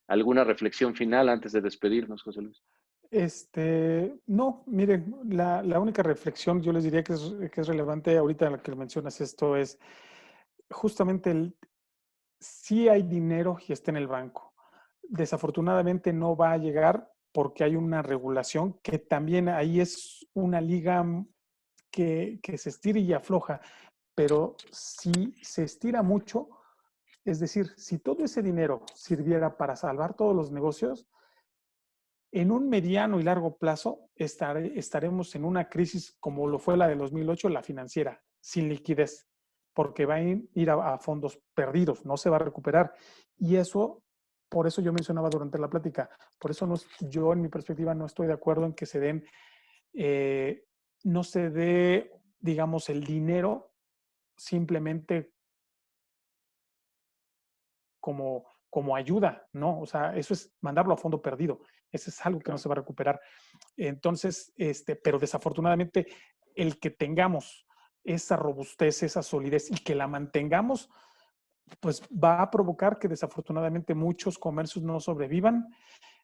¿Alguna reflexión final antes de despedirnos, José Luis? No, miren, la única reflexión yo les diría que es relevante ahorita en la que mencionas esto es justamente sí hay dinero y está en el banco. Desafortunadamente no va a llegar porque hay una regulación que también ahí es una liga que se estira y afloja, pero si se estira mucho, es decir, si todo ese dinero sirviera para salvar todos los negocios, en un mediano y largo plazo estaremos en una crisis como lo fue la de 2008, la financiera, sin liquidez, porque va a ir a fondos perdidos, no se va a recuperar. Y eso, por eso yo mencionaba durante la plática, por eso no, yo en mi perspectiva no estoy de acuerdo en que eh, no se dé, digamos, el dinero simplemente como ayuda, ¿no? O sea, eso es mandarlo a fondo perdido. Eso es algo que no Claro. se va a recuperar. Entonces, pero desafortunadamente, el que tengamos esa robustez, esa solidez y que la mantengamos, pues va a provocar que desafortunadamente muchos comercios no sobrevivan.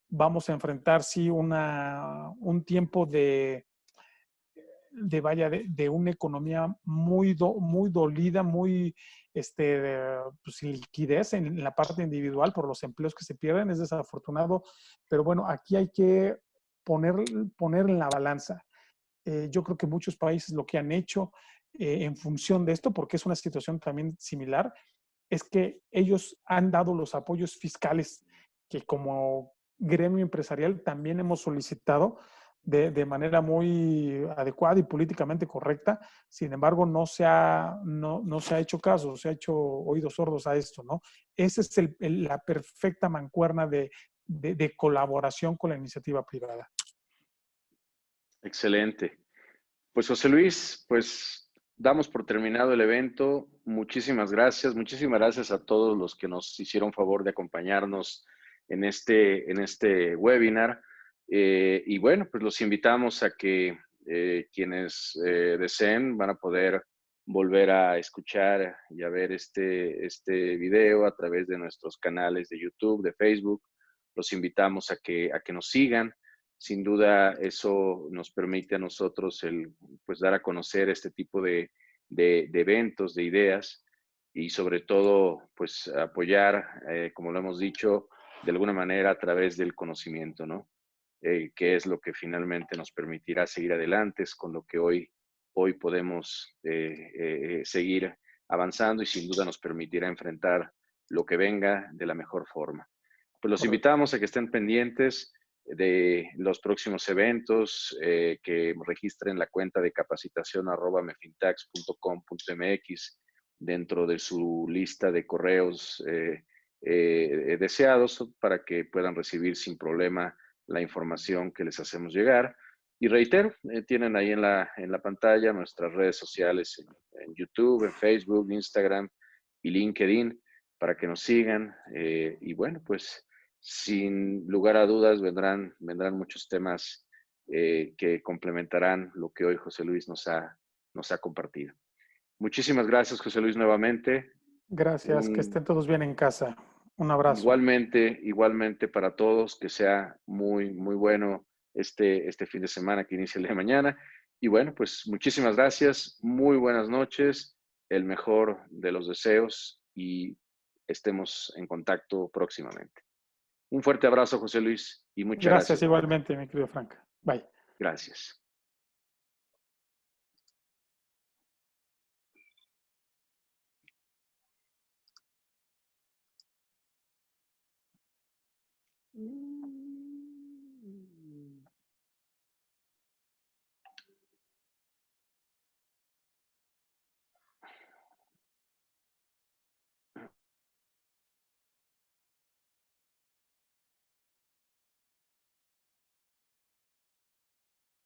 Vamos a enfrentar, sí, un tiempo de una economía muy dolida, pues, sin liquidez en la parte individual por los empleos que se pierden, es desafortunado, pero bueno, aquí hay que poner, poner en la balanza. Yo creo que muchos países lo que han hecho en función de esto, porque es una situación también similar, es que ellos han dado los apoyos fiscales que como gremio empresarial también hemos solicitado de manera muy adecuada y políticamente correcta. Sin embargo, no se ha hecho caso, se ha hecho oídos sordos a esto, ¿no? Esa es la perfecta mancuerna de colaboración con la iniciativa privada. Excelente. Pues José Luis, pues damos por terminado el evento. Muchísimas gracias. Muchísimas gracias a todos los que nos hicieron favor de acompañarnos en este webinar. Y bueno, pues los invitamos a que quienes deseen van a poder volver a escuchar y a ver este video a través de nuestros canales de YouTube, de Facebook. Los invitamos a que nos sigan. Sin duda, eso nos permite a nosotros pues dar a conocer este tipo de eventos, de ideas. y sobre todo, pues apoyar, como lo hemos dicho, de alguna manera a través del conocimiento, ¿no? Que es lo que finalmente nos permitirá seguir adelante, es con lo que hoy podemos seguir avanzando y sin duda nos permitirá enfrentar lo que venga de la mejor forma. Pues los Correcto. invitamos a que estén pendientes de los próximos eventos, que registren la cuenta de capacitación @mefintax.com.mx dentro de su lista de correos deseados para que puedan recibir sin problema la información que les hacemos llegar. Y reitero, tienen ahí en la pantalla nuestras redes sociales en YouTube, en Facebook, Instagram y LinkedIn para que nos sigan. Y bueno, pues sin lugar a dudas vendrán muchos temas que complementarán lo que hoy José Luis nos ha compartido. Muchísimas gracias, José Luis, nuevamente. Gracias, que Un, estén todos bien en casa. Un abrazo. igualmente para todos, que sea muy bueno este fin de semana que inicia el día de mañana. Y bueno, pues muchísimas gracias, muy buenas noches, el mejor de los deseos y estemos en contacto próximamente. Un fuerte abrazo, José Luis, y muchas Gracias gracias nuevamente. igualmente, mi querido Frank. Bye. Gracias.